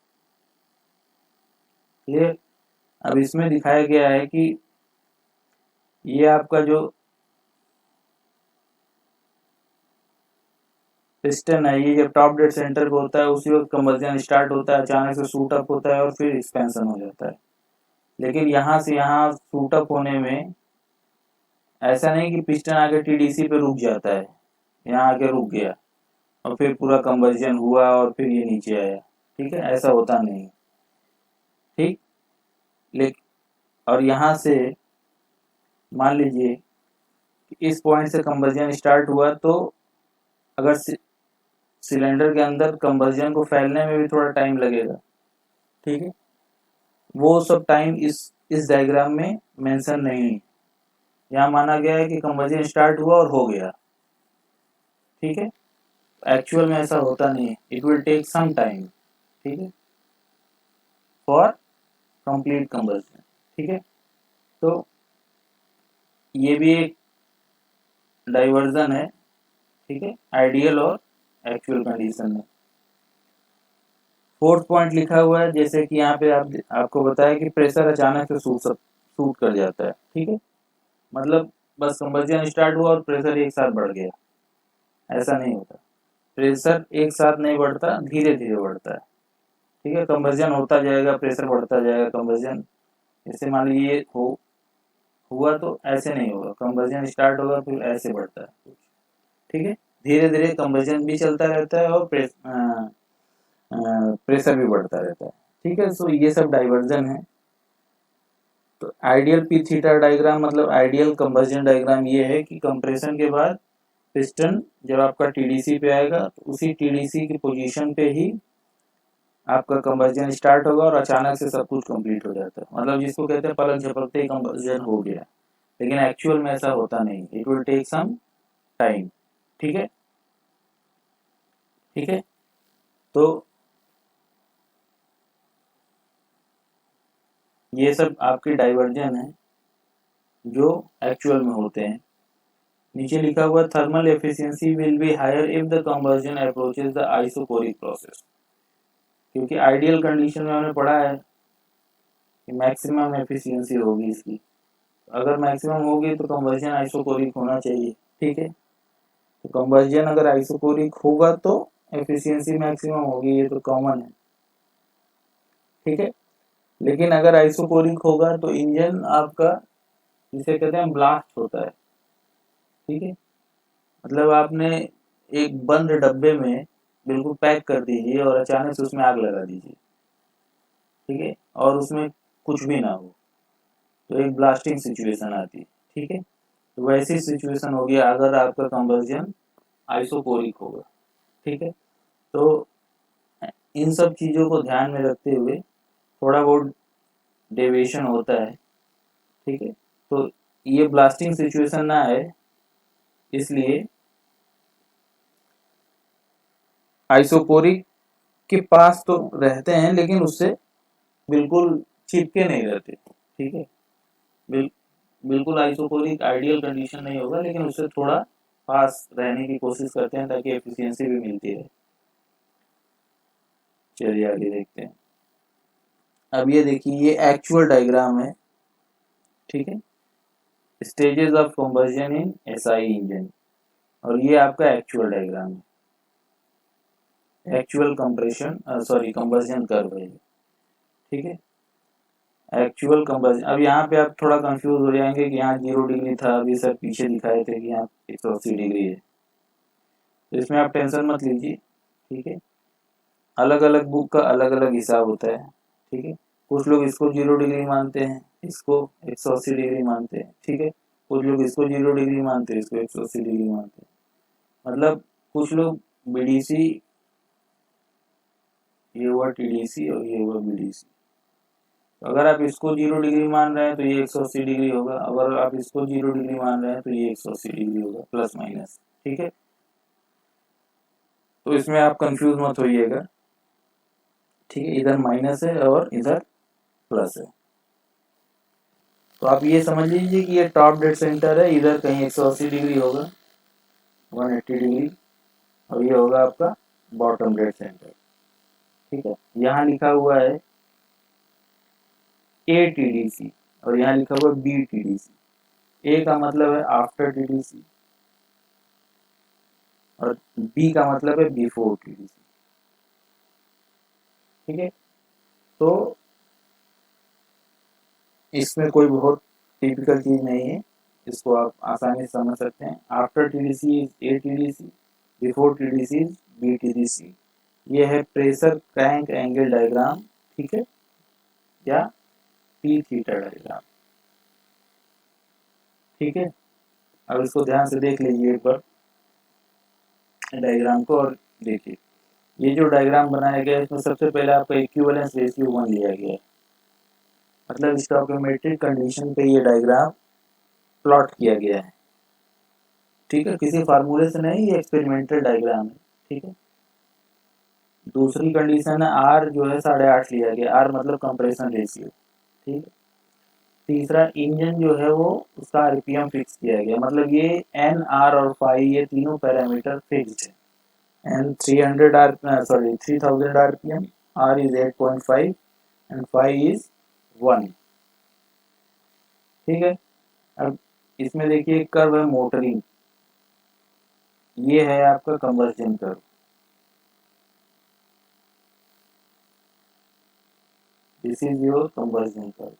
A: ये अब इसमें दिखाया गया है कि ये आपका जो पिस्टन है ये जब टॉप डेड सेंटर पे होता है उसी वक्त कंबस्जन स्टार्ट होता है, अचानक से शूट अप होता है और फिर एक्सपेंशन हो जाता है। लेकिन यहाँ से यहाँ शूट अप होने में ऐसा नहीं कि पिस्टन आके टीडीसी पे रुक जाता है, यहाँ आके रुक गया और फिर पूरा कंबस्जन हुआ और फिर ये नीचे आया, ठीक है, ऐसा होता नहीं, ठीक। लेकिन और यहाँ से मान लीजिए इस पॉइंट से कंबस्जन स्टार्ट हुआ तो अगर सिलेंडर के अंदर कंबस्जन को फैलने में भी थोड़ा टाइम लगेगा, ठीक है, वो सब टाइम इस डायग्राम में मेंशन नहीं है। यहाँ माना गया है कि कंबस्जन स्टार्ट हुआ और हो गया, ठीक है। एक्चुअल में ऐसा होता नहीं है, it will take some time, ठीक है, फॉर कंप्लीट कंबशन, ठीक है। तो ये भी एक डाइवर्जन है, ठीक है, आइडियल और एक्चुअल कंडीशन में। फोर्थ पॉइंट लिखा हुआ है, जैसे कि यहाँ पे आपको बताया कि प्रेशर अचानक से शूट कर जाता है, ठीक है, मतलब बस कंबशन स्टार्ट हुआ और प्रेशर एक साथ बढ़ गया, ऐसा नहीं होता। प्रेशर एक साथ नहीं बढ़ता, धीरे धीरे बढ़ता है, ठीक है। कंबशन होता जाएगा, प्रेशर बढ़ता जाएगा, कंबशन जैसे मान लीजिए हुआ तो ऐसे नहीं होगा, कंबशन स्टार्ट होगा फिर ऐसे बढ़ता है, ठीक है। धीरे धीरे कंबशन भी चलता रहता है और प्रेशर भी बढ़ता रहता है, ठीक है। सो ये सब डाइवर्जन है। तो आइडियल पी थीटा डायग्राम मतलब आइडियल कंबशन डायग्राम ये है कि कंप्रेशन के बाद पिस्टन जब आपका टीडीसी पे आएगा तो उसी टीडीसी की पोजीशन पे ही आपका कंबशन स्टार्ट होगा और अचानक से सब कुछ कंप्लीट हो जाता है, मतलब जिसको कहते हैं पलक झपकते ही कंबशन हो गया। लेकिन एक्चुअल में ऐसा होता नहीं, it will take some time, ठीक है, ठीक है। तो ये सब आपके डाइवर्जन है जो एक्चुअल में होते हैं। नीचे लिखा हुआ thermal efficiency will be higher if the combustion approaches the isochoric process, क्योंकि आइडियल कंडीशन में हमने पढ़ा है कि मैक्सिमम एफिशिएंसी होगी इसकी, अगर मैक्सिमम होगी तो कंबशन आइसोकोरिक होना चाहिए, ठीक है। तो कंबशन अगर आइसोकोरिक होगा तो एफिशिएंसी मैक्सिमम होगी, ये तो कॉमन है, ठीक है। लेकिन अगर आइसोकोरिक होगा तो इंजन आपका जिसे कहते हैं ब्लास्ट होता है, ठीक है। मतलब आपने एक बंद डब्बे में बिल्कुल पैक कर दीजिए और अचानक से उसमें आग लगा दीजिए, ठीक है, और उसमें कुछ भी ना हो तो एक ब्लास्टिंग सिचुएशन आती है, ठीक है। तो वैसी सिचुएशन होगी अगर आपका कंबशन आइसोकोरिक होगा, ठीक है। तो इन सब चीज़ों को ध्यान में रखते हुए थोड़ा बहुत डेविएशन होता है, ठीक है। तो ये ब्लास्टिंग सिचुएशन ना है, इसलिए आइसोकोरिक के पास तो रहते हैं लेकिन उससे बिल्कुल चिपके नहीं रहते, ठीक है। बिल, बिल्कुल आइसोकोरिक आइडियल कंडीशन नहीं होगा लेकिन उससे थोड़ा पास रहने की कोशिश करते हैं ताकि एफिशिएंसी भी मिलती है। चलिए आगे देखते हैं। अब ये देखिए, ये एक्चुअल डायग्राम है, ठीक है, stages of combustion in SI engine, और ये आपका एक्चुअल डायग्राम है, actual compression sorry combustion curve है, ठीक है, एक्चुअल कंबशन। अब यहाँ पे आप थोड़ा कंफ्यूज हो जाएंगे कि यहाँ 0 डिग्री था, अभी सर पीछे दिखाए थे कि यहाँ 180 डिग्री है, तो इसमें आप टेंशन मत लीजिए, ठीक है। अलग अलग बुक का अलग अलग हिसाब होता है, ठीक है। कुछ लोग इसको 0 डिग्री मानते हैं, इसको 180 डिग्री मानते हैं, ठीक है। कुछ लोग इसको 0 डिग्री मानते हैं, इसको 180 डिग्री मानते हैं, मतलब कुछ लोग बीडीसी, ये हुआ टीडीसी और ये हुआ बीडीसी। अगर आप इसको 0 डिग्री मान रहे हैं तो ये 180 डिग्री होगा, अगर आप इसको 0 डिग्री मान रहे हैं तो ये 180 डिग्री होगा, प्लस माइनस, ठीक है। तो इसमें आप कंफ्यूज मत होइएगा, ठीक है, इधर माइनस है और इधर प्लस है। तो आप ये समझ लीजिए कि ये टॉप डेड सेंटर है, इधर कहीं 180 डिग्री होगा, 180 डिग्री, और ये होगा आपका बॉटम डेड सेंटर, ठीक है। यहाँ लिखा हुआ है ए टीडीसी और यहाँ लिखा हुआ है बी टीडीसी। ए का मतलब है आफ्टर टीडीसी और बी का मतलब है बिफोर टीडीसी, ठीक है। तो इसमें कोई बहुत टिपिकल चीज नहीं है, इसको आप आसानी से समझ सकते हैं। After TDC is A TDC, before TDC is B TDC. ये है प्रेशर क्रैंक एंगल डायग्राम, ठीक है, या पी थीटा डायग्राम, ठीक है। अब इसको ध्यान से देख लीजिए एक बार डायग्राम को, और देखिए ये जो डायग्राम बनाया गया है इसमें सबसे पहले आपका इक्विवेलेंस रेशियो 1 लिया गया है, मतलब स्टोइकोमेट्रिक कंडीशन पे ये डायग्राम प्लॉट किया गया है, ठीक है, किसी फार्मूले से नहीं, ये एक्सपेरिमेंटल डायग्राम है। ठीक है, दूसरी कंडीशन है आर जो है 8.5 लिया गया, आर मतलब कंप्रेशन रेशियो। ठीक है, तीसरा इंजन जो है वो उसका आरपीएम फिक्स किया गया, मतलब ये एन आर और फाई ये तीनों पैरामीटर फिक्स्ड है। N 300 R sorry 3000 RPM, R is 8.5 and phi is 1। ठीक है, अब इसमें देखिए एक कर्व है मोटरिंग, ये है आपका combustion curve. This is your combustion curve.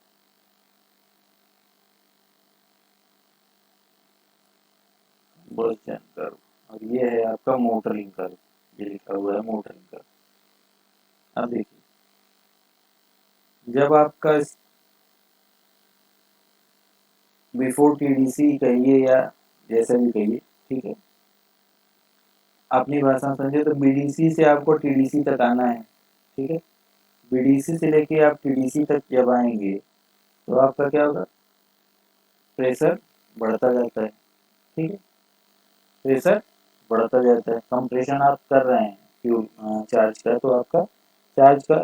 A: Combustion curve, और ये है आपका मोटरिंग कर्व, ये लिखा हुआ है मोटरिंग कर्व। अब देखिए, जब आपका बिफोर टीडीसी कहिए या जैसे भी कहिए, ठीक है, अपनी भाषा में समझे तो बीडीसी से आपको टीडीसी तक आना है। ठीक है, बीडीसी से लेके आप टीडीसी तक जब आएंगे तो आपका क्या होगा, प्रेशर बढ़ता जाता है। ठीक है, प्रेशर बढ़ता जाता है, कंप्रेशन आप कर रहे हैं फ्यूल चार्ज का, तो आपका चार्ज का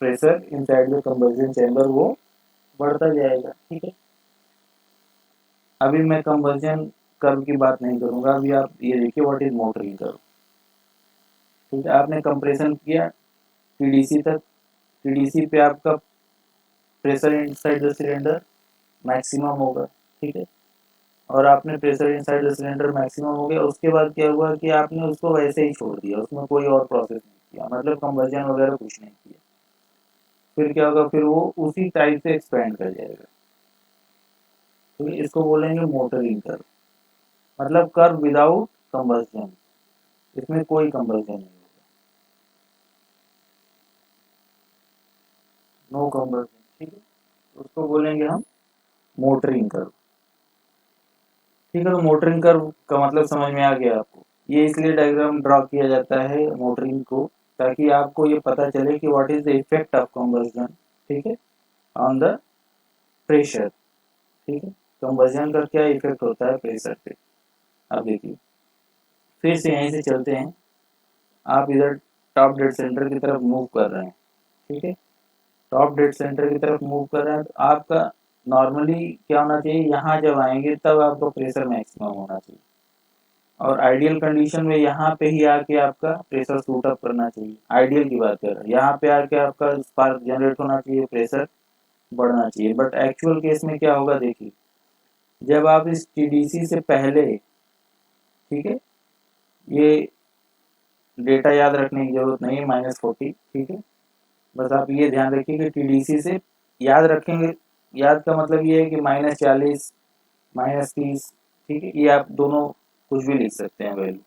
A: pressure inside the combustion chamber वो बढ़ता जाएगा। ठीक है, अभी मैं कंबशन कर्व की बात नहीं करूंगा, अभी आप ये देखिए व्हाट इज मोटरिंग कर्व। ठीक है, आपने कंप्रेशन किया टीडीसी तक, टीडीसी पे आपका pressure inside the cylinder maximum होगा। ठीक है, और आपने pressure inside the cylinder maximum हो गया, उसके बाद क्या हुआ कि आपने उसको वैसे ही छोड़ दिया, उसमें कोई और प्रोसेस नहीं किया, मतलब कंबशन वगैरह कुछ नहीं किया। फिर क्या होगा, फिर वो उसी टाइप से एक्सपेंड कर जाएगा। तो इसको बोलेंगे मोटरिंग कर्व, मतलब कर्व विदाउट कंबशन, इसमें कोई कंबशन नहीं होगा, नो कंबशन। ठीक है, उसको बोलेंगे हम मोटरिंग कर्व। ठीक है, तो मोटरिंग कर्व का मतलब समझ में आ गया आपको। ये इसलिए डायग्राम ड्रॉ किया जाता है मोटरिंग को, ताकि आपको ये पता चले कि what is the effect of combustion, ठीक है, ऑन द प्रेशर। ठीक है, कंबशन का क्या इफेक्ट होता है प्रेशर पे। अब देखिए, फिर से यहीं से चलते हैं, आप इधर टॉप डेड सेंटर की तरफ मूव कर रहे हैं। ठीक है, टॉप डेड सेंटर की तरफ मूव कर रहे हैं, तो आपका नॉर्मली क्या होना चाहिए, यहाँ जब आएंगे तब आपका प्रेशर मैक्सिमम होना चाहिए, और आइडियल कंडीशन में यहाँ पे ही आके आपका प्रेशर सूट अप करना चाहिए। आइडियल की बात कर रहे हैं, यहाँ पे आके आपका स्पार्क जनरेट होना चाहिए, प्रेशर बढ़ना चाहिए। बट एक्चुअल केस में क्या होगा देखिए, जब आप इस टीडीसी से पहले, ठीक है, ये डेटा याद रखने की जरूरत नहीं है, -40। ठीक है, बस आप ये ध्यान रखिए कि टीडीसी से याद रखेंगे, याद का मतलब ये है कि -40, -30। ठीक है, ये आप दोनों कुछ भी लिख सकते हैं वैल्यू।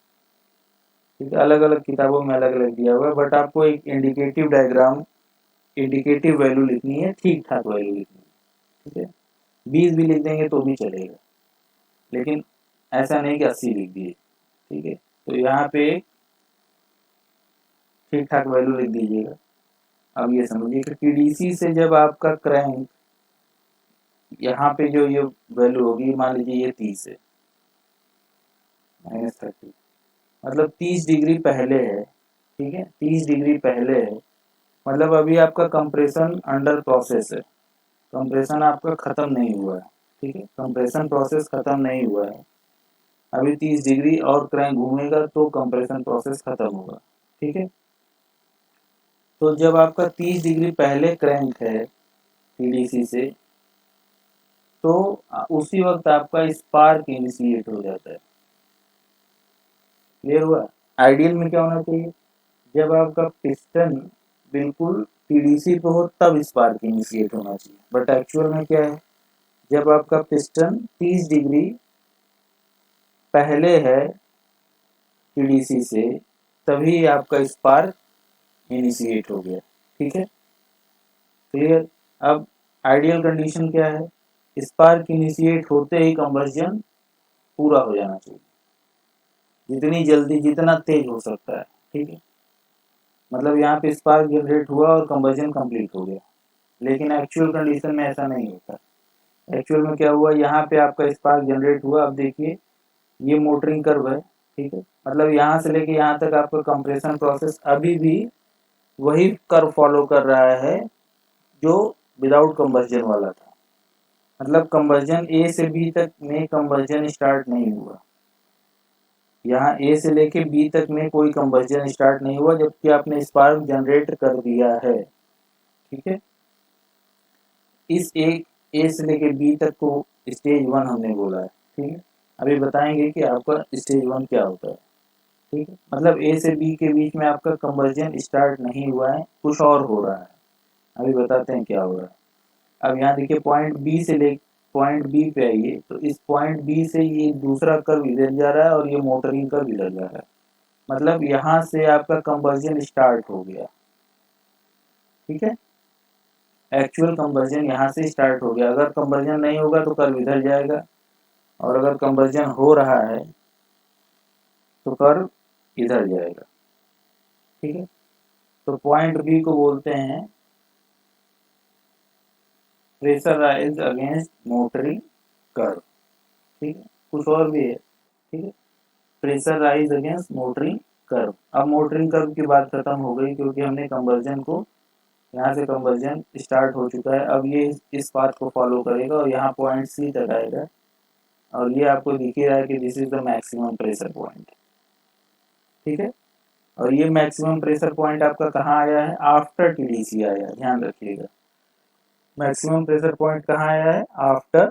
A: ठीक है, अलग अलग किताबों में अलग अलग दिया हुआ है, बट आपको एक इंडिकेटिव डायग्राम, इंडिकेटिव वैल्यू लिखनी है, ठीक ठाक वैल्यू लिखनी है। ठीक है, 20 भी लिख देंगे तो भी चलेगा, लेकिन ऐसा नहीं कि 80 लिख दिए। ठीक है, तो यहाँ पे ठीक ठाक वैल्यू लिख दीजिएगा। अब ये समझिए कि टीडीसी से जब आपका क्रैंक, यहाँ पे जो ये वैल्यू होगी, मान लीजिए ये 30 है, -30, मतलब 30 डिग्री पहले है। ठीक है, 30 डिग्री पहले है, मतलब अभी आपका कंप्रेशन अंडर प्रोसेस है, कंप्रेशन आपका खत्म नहीं हुआ है। ठीक है, कंप्रेशन प्रोसेस खत्म नहीं हुआ है, अभी 30 डिग्री और क्रैंक घूमेगा तो कंप्रेशन प्रोसेस खत्म होगा। ठीक है, तो जब आपका 30 डिग्री पहले क्रैंक है टीडीसी से, तो उसी वक्त आपका स्पार्क इनिशिएट हो जाता है। क्लियर हुआ। आइडियल में क्या होना चाहिए, जब आपका पिस्टन बिल्कुल टीडीसी पे हो तब स्पार्क इनिशिएट होना चाहिए, बट एक्चुअल में क्या है, जब आपका पिस्टन 30 डिग्री पहले है टीडीसी से, तभी आपका स्पार्क इनिशिएट हो गया। ठीक है, क्लियर। अब आइडियल कंडीशन क्या है, स्पार्क इनिशिएट होते ही कंबशन पूरा हो जाना चाहिए, जितनी जल्दी जितना तेज हो सकता है। ठीक है, मतलब यहाँ पे स्पार्क जनरेट हुआ और कंबशन कंप्लीट हो गया, लेकिन एक्चुअल कंडीशन में ऐसा नहीं होता। एक्चुअल में क्या हुआ, यहाँ पे आपका स्पार्क जनरेट हुआ, अब देखिए ये मोटरिंग कर्व है, ठीक है। मतलब यहाँ से लेके यहाँ तक आपका कंप्रेशन प्रोसेस अभी भी वही कर्व फॉलो कर रहा है जो विदाउट कंबस्जन वाला था। मतलब कंबस्जन ए से बी तक में कंबस्जन स्टार्ट नहीं हुआ, यहाँ ए से लेके बी तक में कोई कंबस्जन स्टार्ट नहीं हुआ, जबकि आपने स्पार्क जनरेट कर दिया है, ठीक है। इस एक ए से लेके बी तक को स्टेज 1 हमने बोला है, ठीक है। अभी बताएंगे कि आपका स्टेज 1 क्या होता है, ठीक है। मतलब ए से बी के बीच में आपका कंबस्जन स्टार्ट नहीं हुआ है, कुछ और हो रहा है। अभी बताते हैं क्या हो रहा है। अब यहाँ देखिए पॉइंट बी से ले पॉइंट बी पे आइए, तो इस पॉइंट बी से ये दूसरा कर्व इधर जा रहा है और ये मोटरिंग कर्व इधर जा रहा है। मतलब यहाँ से आपका कंबस्जन स्टार्ट हो गया, ठीक है। एक्चुअल कंबस्जन यहाँ से स्टार्ट हो गया। अगर कंबस्जन नहीं होगा तो कर्व इधर जाएगा, और अगर कंबस्जन हो रहा है तो कर्व इधर जाएगा, ठीक है। तो पॉइंट बी को बोलते हैं प्रेशराइज अगेंस्ट मोटरिंग कर्व, ठीक है। कुछ और भी है, ठीक है। Pressure rise against motoring curve. अब मोटरिंग कर्व की बात खत्म हो गई, क्योंकि हमने कंबस्जन को, यहाँ से कंबस्जन स्टार्ट हो चुका है। अब ये इस पाथ को फॉलो करेगा और यहाँ पॉइंट सी तक आएगा, और ये आपको दिख ही रहा है कि this is the maximum pressure point, ठीक है। और ये मैक्सिमम प्रेशर पॉइंट आपका कहाँ आया है? आफ्टर टीडीसी आया है, ध्यान रखिएगा। मैक्सिमम प्रेशर पॉइंट कहाँ आया है? आफ्टर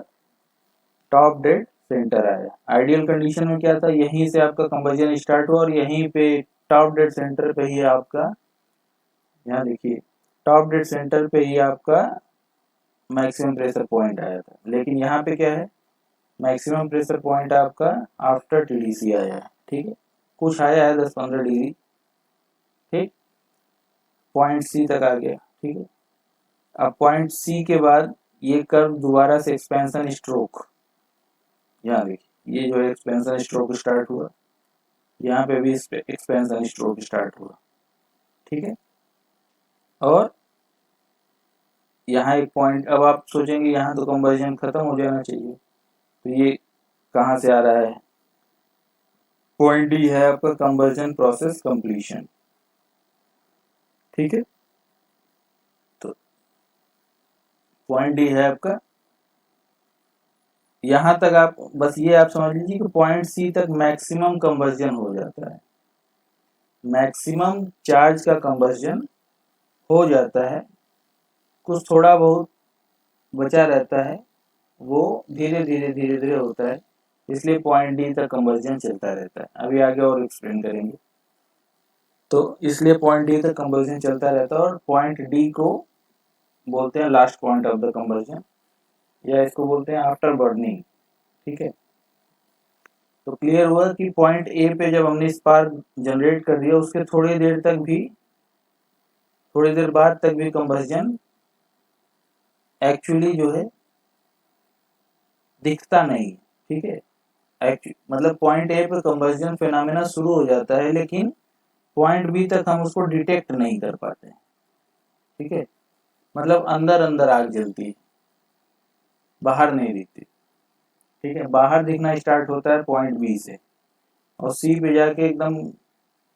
A: टॉप डेड सेंटर आया। आइडियल कंडीशन में क्या था? यहीं से आपका कंबस्जन स्टार्ट हुआ और यहीं पे टॉप डेड सेंटर पे ही आपका, यहाँ देखिए, टॉप डेड सेंटर पे ही आपका मैक्सिमम प्रेशर पॉइंट आया था। लेकिन यहाँ पे क्या है? मैक्सिमम प्रेशर पॉइंट आपका आफ्टर टीडीसी आया है, ठीक है। कुछ आया है 10-15 डिग्री, ठीक, पॉइंट सी तक आ गया, ठीक है। अब पॉइंट सी के बाद ये कर्व दोबारा से एक्सपेंशन स्ट्रोक, यहाँ देखिए ये जो है एक्सपेंशन स्ट्रोक स्टार्ट हुआ, यहाँ पे भी एक्सपेंशन स्ट्रोक स्टार्ट हुआ, ठीक है। और यहाँ एक पॉइंट, अब आप सोचेंगे यहाँ तो कंबस्जन खत्म हो जाना चाहिए, तो ये कहाँ से आ रहा है? पॉइंट डी है आपका कंबस्जन प्रोसेस कंप्लीशन, ठीक है। तो पॉइंट डी है आपका, यहाँ तक आप बस ये आप समझ लीजिए कि पॉइंट सी तक मैक्सिमम कंबस्जन हो जाता है, मैक्सिमम चार्ज का कंबस्जन हो जाता है। कुछ थोड़ा बहुत बचा रहता है, वो धीरे धीरे धीरे धीरे होता है, इसलिए पॉइंट डी तक कंबस्जन चलता रहता है। अभी आगे और एक्सप्लेन करेंगे। तो इसलिए पॉइंट डी तक कंबस्जन चलता रहता है, और पॉइंट डी को बोलते हैं लास्ट पॉइंट ऑफ द कंबस्जन, या इसको बोलते हैं आफ्टर बर्निंग, ठीक है। तो क्लियर हुआ कि पॉइंट ए पे जब हमने स्पार्क जनरेट कर दिया, उसके थोड़ी देर बाद तक भी कंबस्जन एक्चुअली जो है दिखता नहीं, ठीक है। मतलब पॉइंट ए पे कंबस्जन फिनोमेना शुरू हो जाता है, लेकिन पॉइंट बी तक हम उसको डिटेक्ट नहीं कर पाते, ठीक है। मतलब अंदर अंदर आग जलती है, बाहर नहीं दिखती, ठीक है। बाहर दिखना स्टार्ट होता है पॉइंट बी से, और सी पे जाके एकदम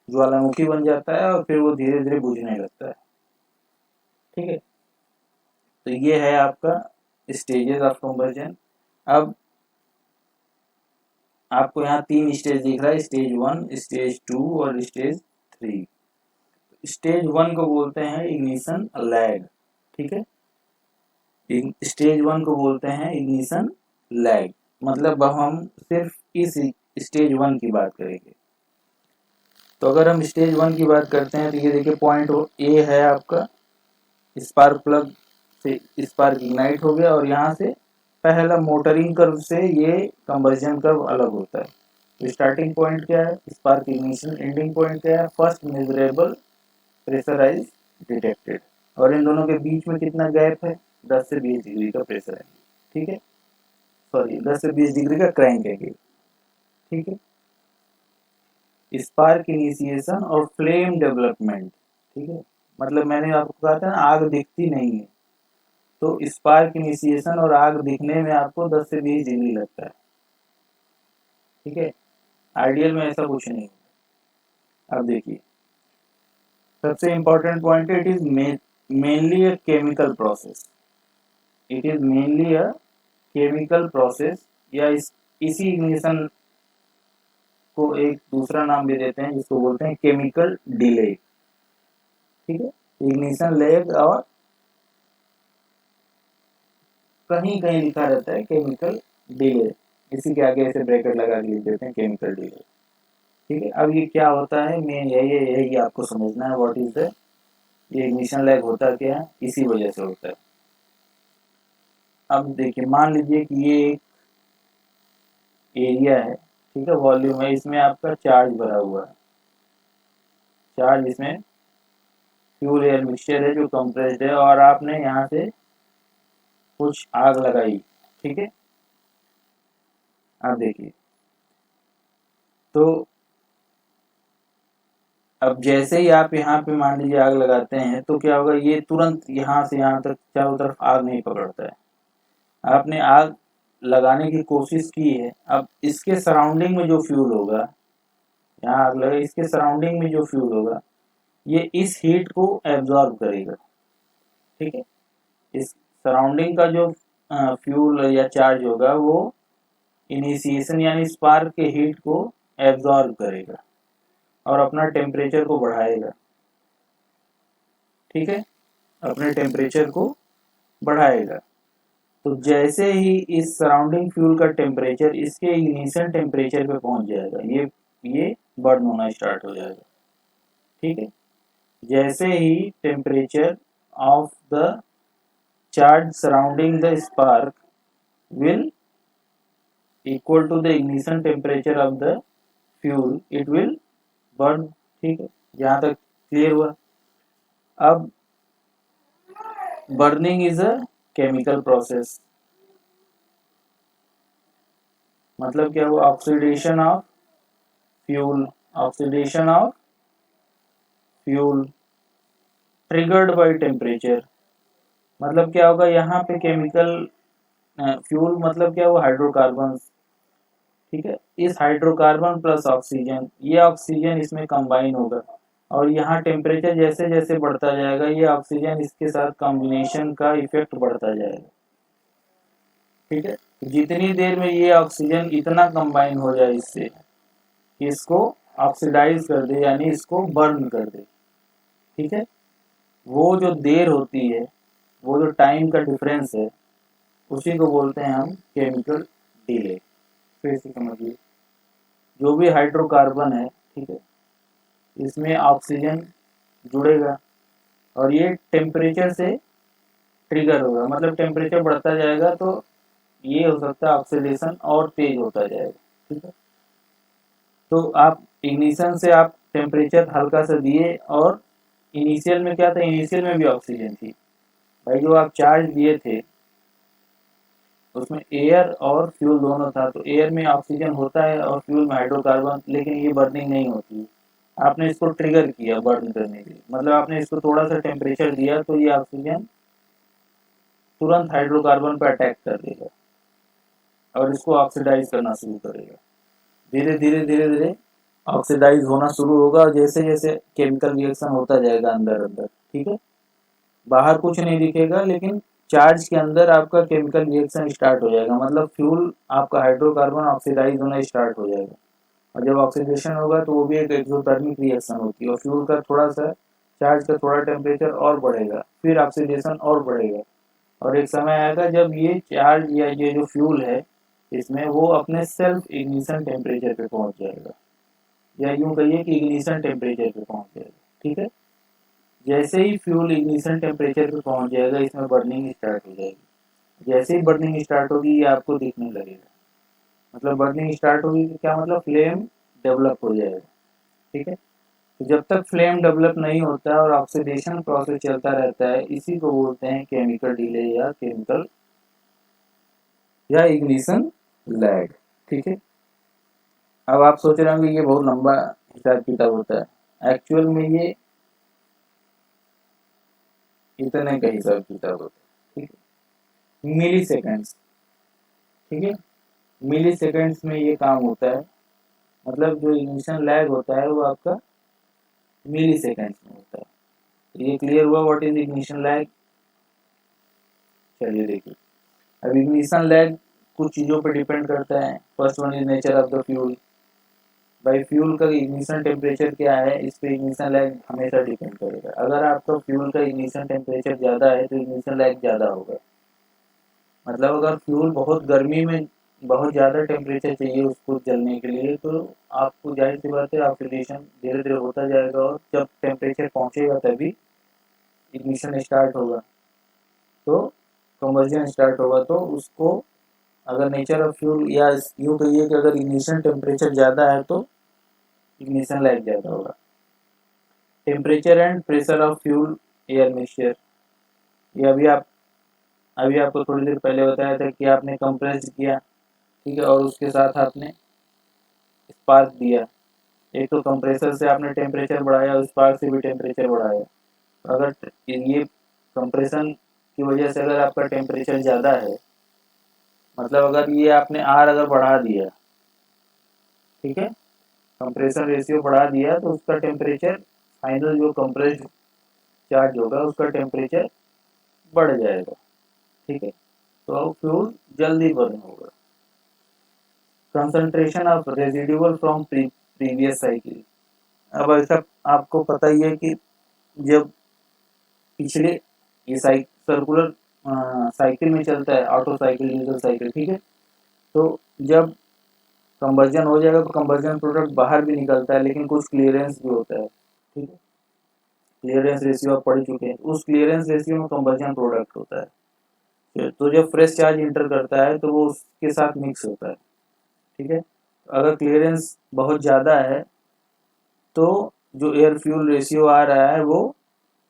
A: ज्वालामुखी बन जाता है, और फिर वो धीरे धीरे बुझने लगता है, ठीक है। तो ये है आपका स्टेजेस ऑफ कंबस्जन। अब आपको यहाँ 3 स्टेज दिख रहा है, स्टेज 1, स्टेज 2 और स्टेज 3। स्टेज 1 को बोलते हैं इग्निशन लैग, ठीक है। स्टेज 1 को बोलते हैं इग्निशन लैग। मतलब अब हम सिर्फ इस स्टेज 1 की बात करेंगे। तो अगर हम स्टेज 1 की बात करते हैं, तो ये देखिए पॉइंट ए है आपका, स्पार्क प्लग से स्पार्क इग्नाइट हो गया, और यहाँ से पहला मोटरिंग कर्व से ये कंबस्जन कर्व अलग होता है। तो स्टार्टिंग पॉइंट क्या है? Spark ignition. एंडिंग पॉइंट क्या है? First measurable pressure rise detected. और इन दोनों के बीच में कितना गैप है? 10 से 20 डिग्री का प्रेशर है, ठीक है। सॉरी, 10 से 20 डिग्री का क्रैंक है, ठीक है। स्पार्क इनिशिएशन और फ्लेम डेवलपमेंट, ठीक है। मतलब मैंने आपको कहा था ना, आग दिखती नहीं है, तो स्पार्क इनिशिएशन और आग दिखने में आपको 10 से 20 डिग्री लगता है, ठीक है, आइडियल में ऐसा कुछ नहीं। अब देखिए, सबसे इम्पोर्टेंट पॉइंट है, it is mainly a chemical process. It is mainly a chemical process, या इसी इग्निशन को एक दूसरा नाम भी देते हैं जिसको बोलते हैं केमिकल डिले। ठीक है, इग्निशन लेग, और कहीं कहीं लिखा रहता है केमिकल डिले, इसी के आगे ऐसे ब्रैकेट लगा के लिख देते हैं केमिकल डिले। ठीक है, अब ये क्या होता है, मेन यही आपको समझना है, व्हाट इज द, ये इग्निशन लैग होता क्या है, इसी वजह से होता है। अब देखिए, मान लीजिए कि ये एक एरिया है, ठीक है, वॉल्यूम है, इसमें आपका चार्ज भरा हुआ है, चार्ज इसमें फ्यूल एयर मिक्सचर है जो कंप्रेस्ड है, और आपने यहाँ से कुछ आग लगाई। ठीक है, अब देखिए, तो अब जैसे ही आप यहाँ पे मान लीजिए आग लगाते हैं, तो क्या होगा, ये तुरंत यहाँ से यहाँ तक चारों तरफ आग नहीं पकड़ता है। आपने आग लगाने की कोशिश की है, अब इसके सराउंडिंग में जो फ्यूल होगा, यहाँ आग लगे, इसके सराउंडिंग में जो फ्यूल होगा, ये इस हीट को एब्जॉर्ब करेगा। ठीक है, इस सराउंडिंग का जो फ्यूल या चार्ज होगा, वो इनिशिएशन यानी स्पार्क के हीट को एब्जॉर्ब करेगा और अपना टेम्परेचर को बढ़ाएगा। ठीक है, अपने टेम्परेचर को बढ़ाएगा। तो जैसे ही इस सराउंडिंग फ्यूल का टेम्परेचर इसके इग्निशन टेम्परेचर पे पहुंच जाएगा, ये बर्न होना स्टार्ट हो जाएगा। ठीक है, जैसे ही temperature of the charge surrounding the spark will equal to the ignition temperature of the fuel, it will burn. ठीक है, यहाँ तक क्लियर हुआ। अब burning is a chemical process, मतलब क्या हुआ, oxidation of fuel, oxidation of fuel triggered by temperature. मतलब क्या होगा, यहाँ पे केमिकल फ्यूल मतलब क्या हुआ, हाइड्रोकार्बन। ठीक है, इस हाइड्रोकार्बन प्लस ऑक्सीजन, ये ऑक्सीजन इसमें कंबाइन होगा, और यहाँ टेम्परेचर जैसे जैसे बढ़ता जाएगा, ये ऑक्सीजन इसके साथ कॉम्बिनेशन का इफेक्ट बढ़ता जाएगा। ठीक है, जितनी देर में ये ऑक्सीजन इतना कंबाइन हो जाए इससे, इसको ऑक्सीडाइज कर दे, यानी इसको बर्न कर दे। ठीक है, वो जो देर होती है, वो जो टाइम का डिफरेंस है, उसी को बोलते हैं हम केमिकल डिले। फिर से समझिए, जो भी हाइड्रोकार्बन है, ठीक है, इसमें ऑक्सीजन जुड़ेगा, और ये टेम्परेचर से ट्रिगर होगा, मतलब टेम्परेचर बढ़ता जाएगा, तो ये हो सकता है ऑक्सीडेशन और तेज होता जाएगा। ठीक है, तो आप इग्निशन से आप टेम्परेचर हल्का सा दिए, और इनिशियल में क्या था, इनिशियल में भी ऑक्सीजन थी भाई, जो आप चार्ज दिए थे उसमें एयर और फ्यूल दोनों था, तो एयर में ऑक्सीजन होता है और फ्यूल में हाइड्रोकार्बन, लेकिन ये बर्निंग नहीं होती। आपने इसको ट्रिगर किया बर्न करने के लिए, मतलब आपने इसको थोड़ा सा टेम्परेचर दिया, तो ये ऑक्सीजन तुरंत हाइड्रोकार्बन पर अटैक कर देगा और इसको ऑक्सीडाइज करना शुरू करेगा। धीरे धीरे धीरे धीरे ऑक्सीडाइज होना शुरू होगा, और जैसे जैसे केमिकल रिएक्शन होता जाएगा अंदर अंदर, ठीक है, बाहर कुछ नहीं दिखेगा, लेकिन चार्ज के अंदर आपका केमिकल रिएक्शन स्टार्ट हो जाएगा, मतलब फ्यूल आपका हाइड्रोकार्बन ऑक्सीडाइज होना स्टार्ट हो जाएगा। और जब ऑक्सीडेशन होगा तो वो भी एक एक्सोथर्मिक रिएक्शन होती है, और फ्यूल का थोड़ा सा चार्ज का थोड़ा टेम्परेचर और बढ़ेगा, फिर ऑक्सीडेशन और बढ़ेगा, और एक समय आएगा जब ये चार्ज या ये जो फ्यूल है इसमें, वो अपने सेल्फ इग्निशन टेम्परेचर पे पहुंच जाएगा, या यूं कहिए कि इग्निशन टेम्परेचर पे पहुंच जाएगा। ठीक है, जैसे ही फ्यूल इग्निशन टेम्परेचर पे पहुंच जाएगा, इसमें बर्निंग स्टार्ट हो जाएगी। जैसे ही बर्निंग स्टार्ट होगी, ये आपको दिखने लगेगा, मतलब बर्निंग स्टार्ट होगी तो क्या मतलब, फ्लेम डेवलप हो जाएगा। ठीक है, तो जब तक फ्लेम डेवलप नहीं होता है और ऑक्सीडेशन प्रोसेस चलता रहता है, इसी को बोलते हैं केमिकल डिले या केमिकल या इग्निशन लैग। ठीक है, अब आप सोच रहे होंगे ये बहुत लंबा हिसाब किताब होता है, एक्चुअल में ये इतने का हिसाब किताब होता है। ठीक है, मिली सेकेंड्स। ठीक है, मिली सेकेंड्स में ये काम होता है, मतलब जो इग्निशन लैग होता है वो आपका मिली सेकेंड्स में होता है। तो ये क्लियर हुआ व्हाट इज इग्निशन लैग। चलिए देखिए, अब इग्निशन लैग कुछ चीज़ों पर डिपेंड करता है। First one is nature of the fuel. भाई फ्यूल का इग्निशन टेम्परेचर क्या है, इस पे इग्निशन लैग हमेशा डिपेंड करेगा। अगर आपका फ्यूल का इग्निशन टेम्परेचर ज़्यादा है तो इग्निशन लैग ज़्यादा होगा। मतलब अगर फ्यूल बहुत गर्मी में बहुत ज़्यादा टेम्परेचर चाहिए उसको जलने के लिए, तो आपको जाहिर सी बात है ऑक्सीडेशन धीरे धीरे होता जाएगा, और जब टेम्परेचर पहुँचेगा तभी इग्निशन स्टार्ट होगा, तो कंबशन स्टार्ट होगा। तो उसको अगर नेचर ऑफ फ्यूल, या यूँ कहिए कि अगर इग्निशन टेम्परेचर ज़्यादा है तो इग्निशन लैग ज़्यादा होगा। Temperature and pressure of fuel air mixture, ये अभी आपको थोड़ी देर पहले बताया था कि आपने कंप्रेस किया, ठीक है, और उसके साथ आपने स्पार्क दिया। एक तो कंप्रेसर से आपने टेम्परेचर बढ़ाया, स्पार्क से भी टेम्परेचर बढ़ाया। अगर ये कंप्रेशन की वजह से अगर आपका टेम्परेचर ज़्यादा है, मतलब अगर ये आपने आर अगर बढ़ा दिया, ठीक है, कंप्रेशन रेशियो बढ़ा दिया, तो उसका टेम्परेचर फाइनल जो कंप्रेस्ड चार्ज होगा उसका टेम्परेचर बढ़ जाएगा, ठीक है, तो फ्यूल जल्दी बर्न होगा। Concentration of residual from previous cycle. अब ऐसा आपको पता ही है कि जब पिछले ये सर्कुलर साइकिल में चलता है, ऑटो साइकिल, डीजल साइकिल, ठीक है, तो जब कंबर्जन हो जाएगा तो कंबर्जन प्रोडक्ट बाहर भी निकलता है, लेकिन कुछ क्लियरेंस भी होता है, ठीक है, क्लियरेंस रेशियो आप पढ़ चुके हैं, उस क्लियरेंस रेशियो में कंबर्जन प्रोडक्ट होता है। तो जब फ्रेश चार्ज इंटर करता है तो वो उसके साथ मिक्स होता है, ठीक है। अगर क्लियरेंस बहुत ज़्यादा है तो जो एयर फ्यूल रेशियो आ रहा है वो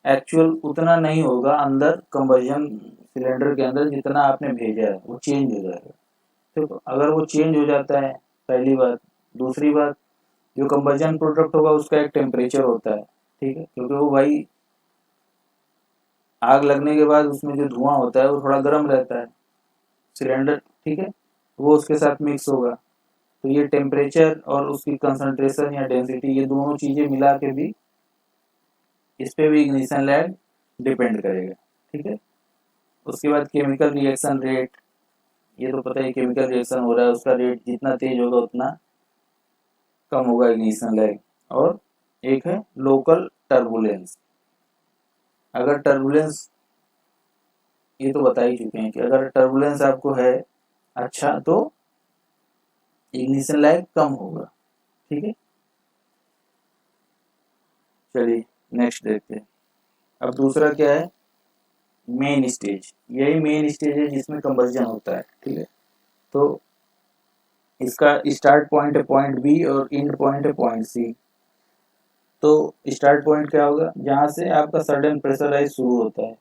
A: एक्चुअल उतना नहीं होगा अंदर कंबर्जन सिलेंडर के अंदर जितना आपने भेजा है, वो चेंज हो जाएगा। तो अगर वो चेंज हो जाता है, पहली बात। दूसरी बात, जो कंबर्जन प्रोडक्ट होगा उसका एक टेम्परेचर होता है, ठीक है, क्योंकि वो भाई आग लगने के बाद उसमें जो धुआं होता है वो थोड़ा गर्म रहता है सिलेंडर, ठीक है, वो उसके साथ मिक्स होगा। तो ये टेम्परेचर और उसकी कंसंट्रेशन या डेंसिटी, ये दोनों चीज़ें मिला के भी इस पे भी इग्निशन लैग डिपेंड करेगा, ठीक है। उसके बाद केमिकल रिएक्शन रेट, ये तो पता है केमिकल रिएक्शन हो रहा है, उसका रेट जितना तेज होगा उतना कम होगा इग्निशन लैग। और एक है लोकल टर्बुलेंस। अगर टर्बुलेंस, ये तो बता ही चुके हैं कि अगर टर्बुलेंस आपको है अच्छा तो इग्निशन लैग कम होगा, ठीक है। चलिए नेक्स्ट देखते हैं। अब दूसरा क्या है, मेन स्टेज। यही मेन स्टेज है जिसमें कंबर्जन होता है, ठीक है। तो इसका स्टार्ट पॉइंट है पॉइंट बी और एंड पॉइंट है पॉइंट सी। तो स्टार्ट पॉइंट क्या होगा, जहां से आपका सडन प्रेशराइज शुरू होता है,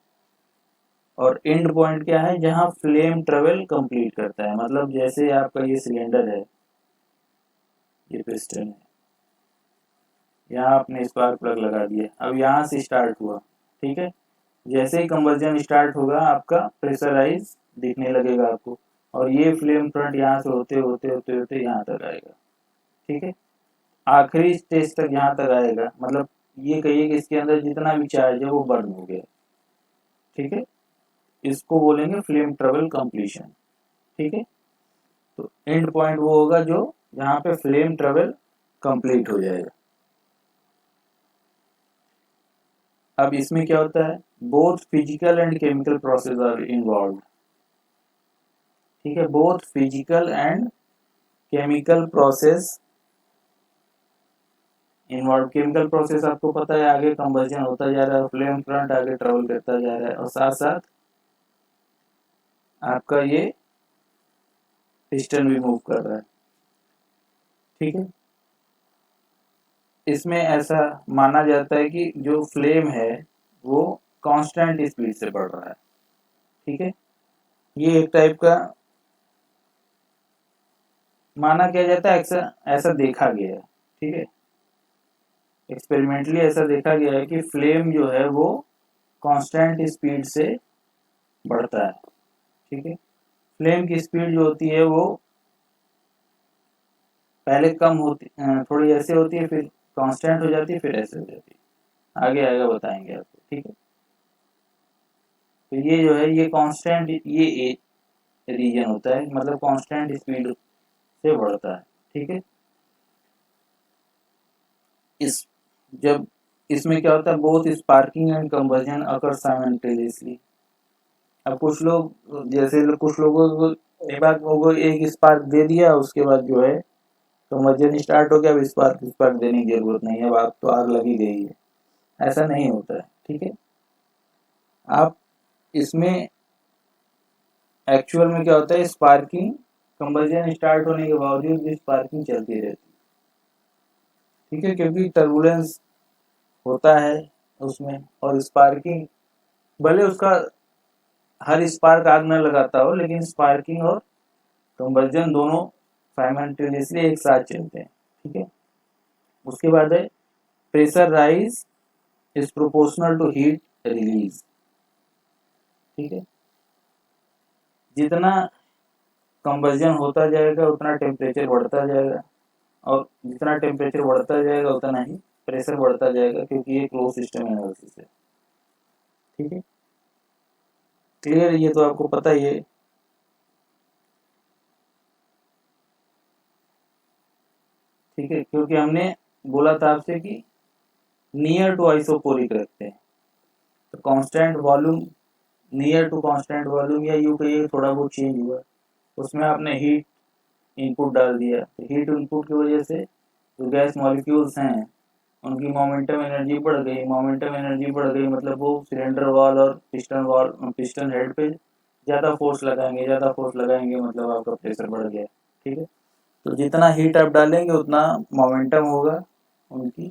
A: और एंड पॉइंट क्या है, जहां फ्लेम ट्रेवल कंप्लीट करता है। मतलब जैसे आपका ये सिलेंडर है, ये पिस्टन है, यहाँ आपने स्पार्क प्लग लगा दिया, अब यहाँ से स्टार्ट हुआ, ठीक है। जैसे ही कंबर्जन स्टार्ट होगा आपका प्रेशराइज दिखने लगेगा आपको, और ये फ्लेम फ्रंट यहाँ से होते होते होते होते यहाँ तक आएगा, ठीक है। आखिरी स्टेज तक यहाँ तक आएगा, मतलब ये कहिए कि इसके अंदर जितना भी चार्ज है वो बर्न हो गया, ठीक है। इसको बोलेंगे फ्लेम ट्रेवल कंप्लीशन, ठीक है। तो एंड पॉइंट वो होगा जो यहाँ पे फ्लेम ट्रेवल कंप्लीट हो जाएगा। अब इसमें क्या होता है, both physical and chemical process are involve, ठीक है, both physical and chemical process involve. Chemical process आपको पता है, आगे कंबर्जन होता जा रहा है, फ्लेम फ्रंट आगे ट्रेवल करता जा रहा है, और साथ साथ आपका ये पिस्टन भी मूव कर रहा है, ठीक है। इसमें ऐसा माना जाता है कि जो फ्लेम है वो कांस्टेंट स्पीड से बढ़ रहा है, ठीक है। ये एक टाइप का माना किया जाता है, ऐसा ऐसा देखा गया है, ठीक है। एक्सपेरिमेंटली ऐसा देखा गया है कि फ्लेम जो है वो कांस्टेंट स्पीड से बढ़ता है, ठीक है। फ्लेम की स्पीड जो होती है वो पहले कम होती थोड़ी ऐसे होती है, फिर कांस्टेंट हो जाती है, फिर ऐसे हो जाती है। आगे आगे बताएंगे आपको, ठीक है। तो ये जो है ये कांस्टेंट, ये रीजन होता है, मतलब कांस्टेंट स्पीड से बढ़ता है, ठीक है। इस जब इसमें क्या होता है, both sparking and combustion occur simultaneously. अब कुछ लोग, जैसे कुछ लोगों को एक बार वो एक स्पार्क दे दिया, उसके बाद जो है कंबशन स्टार्ट हो गया, अब स्पार्क स्पार्क देने की जरूरत नहीं है, अब आग तो आग लगी गई है, ऐसा नहीं होता है, ठीक है। आप इसमें एक्चुअल में क्या होता है, स्पार्किंग, कंबशन स्टार्ट होने के बावजूद भी स्पार्किंग चलती रहती है, ठीक है, क्योंकि टर्बुलेंस होता है उसमें, और स्पार्किंग भले उसका हर स्पार्क आग न लगाता हो, लेकिन स्पार्किंग और कंबशन दोनों साइमल्टेनियसली एक साथ चलते हैं, ठीक है। उसके बाद है pressure rise is proportional to heat release, ठीक है। जितना कंबशन होता जाएगा उतना टेम्परेचर बढ़ता जाएगा, और जितना टेम्परेचर बढ़ता जाएगा उतना ही प्रेशर बढ़ता जाएगा, क्योंकि ये क्लोज सिस्टम एनालिसिस है, ठीक है। क्लियर, ये तो आपको पता ही है। ठीक है, क्योंकि हमने बोला था आपसे कि नियर टू आइसोपोरिक रखते हैं, तो constant volume, near to constant volume, या यूं कहिए थोड़ा बहुत चेंज हुआ, उसमें आपने हीट इनपुट डाल दिया, तो हीट इनपुट की वजह से जो गैस मॉलिक्यूल्स हैं उनकी मोमेंटम एनर्जी बढ़ गई, मोमेंटम एनर्जी बढ़ गई मतलब वो सिलेंडर वॉल और पिस्टन हेड पे ज़्यादा फोर्स लगाएंगे, ज़्यादा फोर्स लगाएंगे, मतलब आपका प्रेशर बढ़ गया, ठीक है। तो जितना हीट आप डालेंगे उतना मोमेंटम होगा उनकी,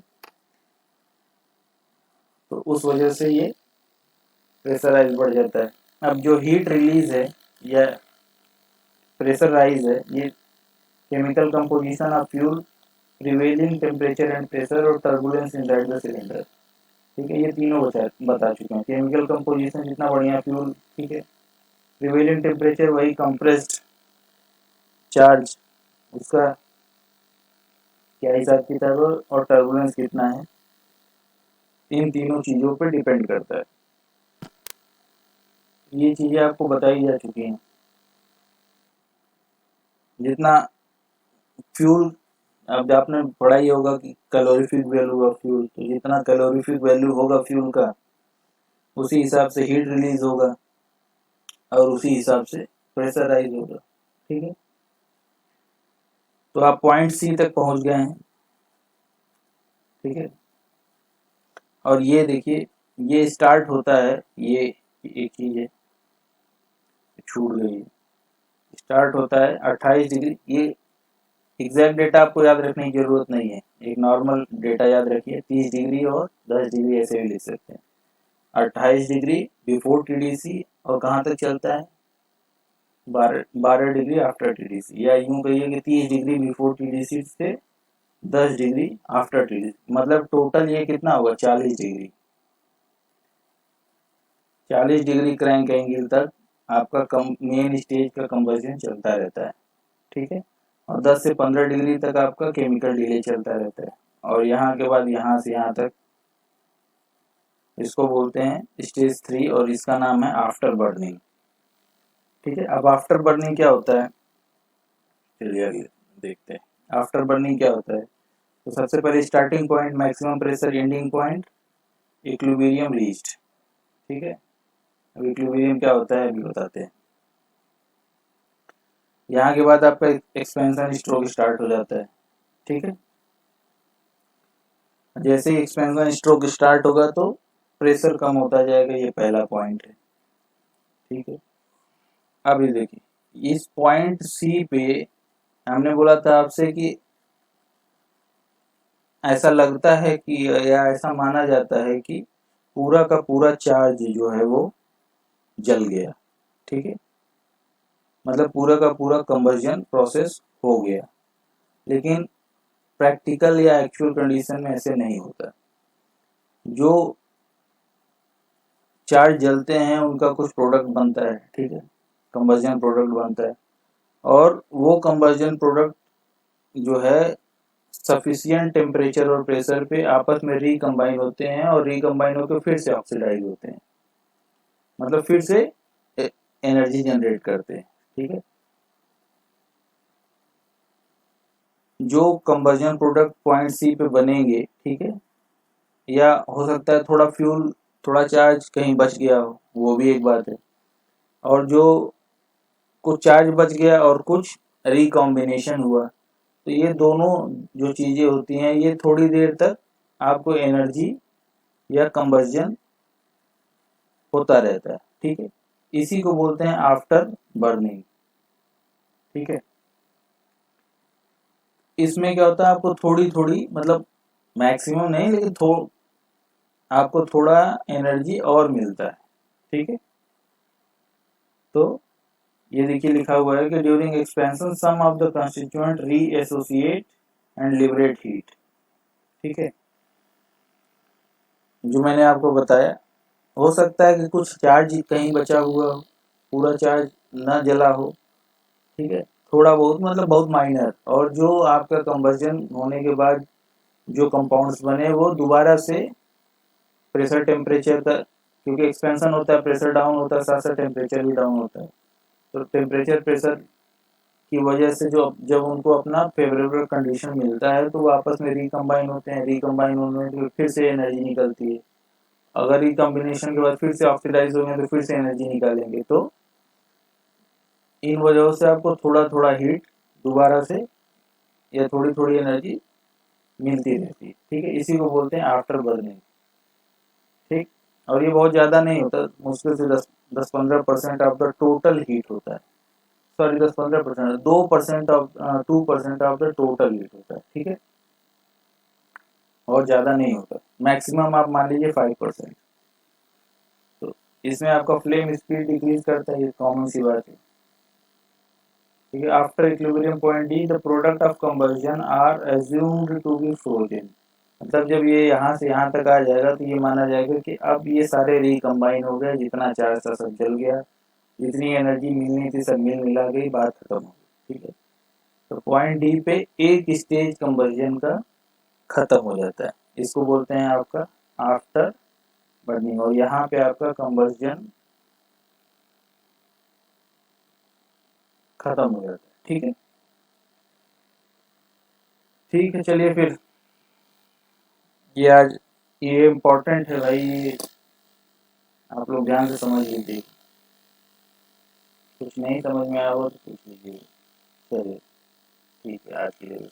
A: तो उस वजह से ये प्रेशराइज बढ़ जाता है। अब जो हीट रिलीज है या प्रेशर राइज है, ये chemical composition of fuel, prevailing temperature and pressure और टर्बुलेंस इनसाइड द सिलेंडर, ठीक है। ये तीनों बता चुके हैं, केमिकल कंपोजिशन जितना बढ़िया फ्यूल, ठीक है। प्रिवेलिंग टेम्परेचर वही कंप्रेस्ड चार्ज, उसका क्या हिसाब किताब है, और टर्बुलेंस कितना है, इन तीनों चीज़ों पे डिपेंड करता है। ये चीज़ें आपको बताई जा चुकी हैं। जितना फ्यूल, अब आपने पढ़ा ही होगा कि कैलोरीफिक वैल्यू ऑफ फ्यूल, तो जितना कैलोरीफिक वैल्यू होगा फ्यूल का, उसी हिसाब से हीट रिलीज होगा और उसी हिसाब से प्रेशराइज होगा, ठीक है। तो आप पॉइंट सी तक पहुंच गए हैं, ठीक है। और ये देखिए, ये स्टार्ट होता है, ये एक चीज है छूट गई, स्टार्ट होता है 28 डिग्री, ये एग्जैक्ट डेटा आपको याद रखने की जरूरत नहीं है, एक नॉर्मल डेटा याद रखिए, 30 डिग्री और 10 डिग्री ऐसे भी लिख सकते हैं। 28 डिग्री बिफोर टीडीसी, और कहाँ तक चलता है, 12 डिग्री आफ्टर टीडीसी, या यूं कहिए कि 30 डिग्री बिफोर टीडीसी से 10 डिग्री आफ्टर टीडीसी, मतलब टोटल ये कितना होगा, 40 डिग्री। 40 डिग्री क्रैंक एंगल तक आपका मेन स्टेज का कंबशन चलता रहता है, ठीक है। और 10 से 15 डिग्री तक आपका केमिकल डिले चलता रहता है, और यहाँ के बाद यहाँ से यहाँ तक इसको बोलते हैं स्टेज 3, और इसका नाम है आफ्टर बर्निंग, ठीक है। अब आफ्टर बर्निंग क्या होता है, चलिए आगे देखते हैं आफ्टर बर्निंग क्या होता है। तो सबसे पहले starting point, maximum pressure, ending point, equilibrium reached, ठीक है। अब इक्विलिब्रियम क्या होता है अभी बताते हैं। यहाँ के बाद आपका एक्सपेंशन स्ट्रोक स्टार्ट हो जाता है, ठीक है। जैसे ही एक्सपेंशन स्ट्रोक स्टार्ट होगा तो प्रेशर कम होता जाएगा, ये पहला पॉइंट है, ठीक है। अभी देखिए इस पॉइंट सी पे हमने बोला था आपसे कि ऐसा लगता है कि, या ऐसा माना जाता है कि पूरा का पूरा चार्ज जो है वो जल गया, ठीक है, मतलब पूरा का पूरा कंबशन प्रोसेस हो गया। लेकिन प्रैक्टिकल या एक्चुअल कंडीशन में ऐसे नहीं होता। जो चार्ज जलते हैं उनका कुछ प्रोडक्ट बनता है, ठीक है, कंबशन प्रोडक्ट बनता है, और वो कंबशन प्रोडक्ट जो है सफिशियंट टेम्परेचर और प्रेशर पे आपस में रिकम्बाइन होते हैं और रिकम्बाइन होकर फिर से ऑक्सीडाइज होते हैं, मतलब फिर से एनर्जी जनरेट करते हैं। ठीक है, जो कंबर्जन प्रोडक्ट पॉइंट सी पे बनेंगे, ठीक है, या हो सकता है थोड़ा फ्यूल, थोड़ा चार्ज कहीं बच गया हो, वो भी एक बात है, और जो कुछ चार्ज बच गया और कुछ रिकॉम्बिनेशन हुआ, तो ये दोनों जो चीजें होती हैं ये थोड़ी देर तक आपको एनर्जी या कंबर्जन होता रहता है। ठीक है, इसी को बोलते हैं आफ्टर बर्निंग। ठीक है, इसमें क्या होता है, आपको थोड़ी थोड़ी, मतलब मैक्सिमम नहीं लेकिन आपको थोड़ा एनर्जी और मिलता है। ठीक है, तो ये देखिए लिखा हुआ है कि during expansion some of the constituent reassociate and liberate heat. ठीक है, जो मैंने आपको बताया, हो सकता है कि कुछ चार्ज कहीं बचा हुआ हो, पूरा चार्ज ना जला हो। ठीक है, थोड़ा बहुत, मतलब बहुत माइनर, और जो आपका कंबर्जन होने के बाद जो कंपाउंड्स बने वो दोबारा से प्रेशर टेम्परेचर का, क्योंकि एक्सपेंशन होता है, प्रेशर डाउन होता है, साथ साथ टेम्परेचर भी डाउन होता है, तो टेम्परेचर प्रेशर की वजह से जो जब उनको अपना फेवरेबल कंडीशन मिलता है तो वो आपस में रिकम्बाइन होते हैं, रिकम्बाइन होने में फिर से एनर्जी निकलती है, अगर रिकम्बिनेशन के बाद फिर से ऑक्सीडाइज होंगे तो फिर से एनर्जी निकालेंगे, तो इन वजहों से आपको थोड़ा थोड़ा हीट दोबारा से या थोड़ी थोड़ी एनर्जी मिलती रहती है। ठीक है, इसी को बोलते हैं आफ्टर बर्निंग। ठीक, और ये बहुत ज़्यादा नहीं होता, मुश्किल से 10-15% ऑफ द टोटल हीट होता है, sorry 10-15%, 2% of 2% of the total heat होता है। ठीक है, और ज़्यादा नहीं होता, मैक्सिमम आप मान लीजिए 5%। तो इसमें आपका फ्लेम स्पीड डिक्रीज करता है, ये कॉमन सी बात है। ठीक है, after equilibrium point D the product of combustion are assumed to be frozen, मतलब जब ये यहाँ से यहाँ तक आ जाएगा तो ये माना जाएगा कि अब ये सारे रिकम्बाइन हो गए, जितना चार्ज था सब जल गया, जितनी एनर्जी मिलनी थी सब मिला गई, बात खत्म हो गई। ठीक है, तो पॉइंट डी पे एक स्टेज कंबर्जन का खत्म हो जाता है, इसको बोलते हैं आपका आफ्टर बर्निंग, और यहाँ पे आपका कंबर्जन खत्म हो जाता है। ठीक है, ठीक है, चलिए फिर, ये आज ये इम्पोर्टेंट है भाई, ये आप लोग ध्यान से समझ लीजिए, कुछ नहीं समझ में आया हो तो पूछ लीजिए। चलिए, ठीक है, आज के लिए।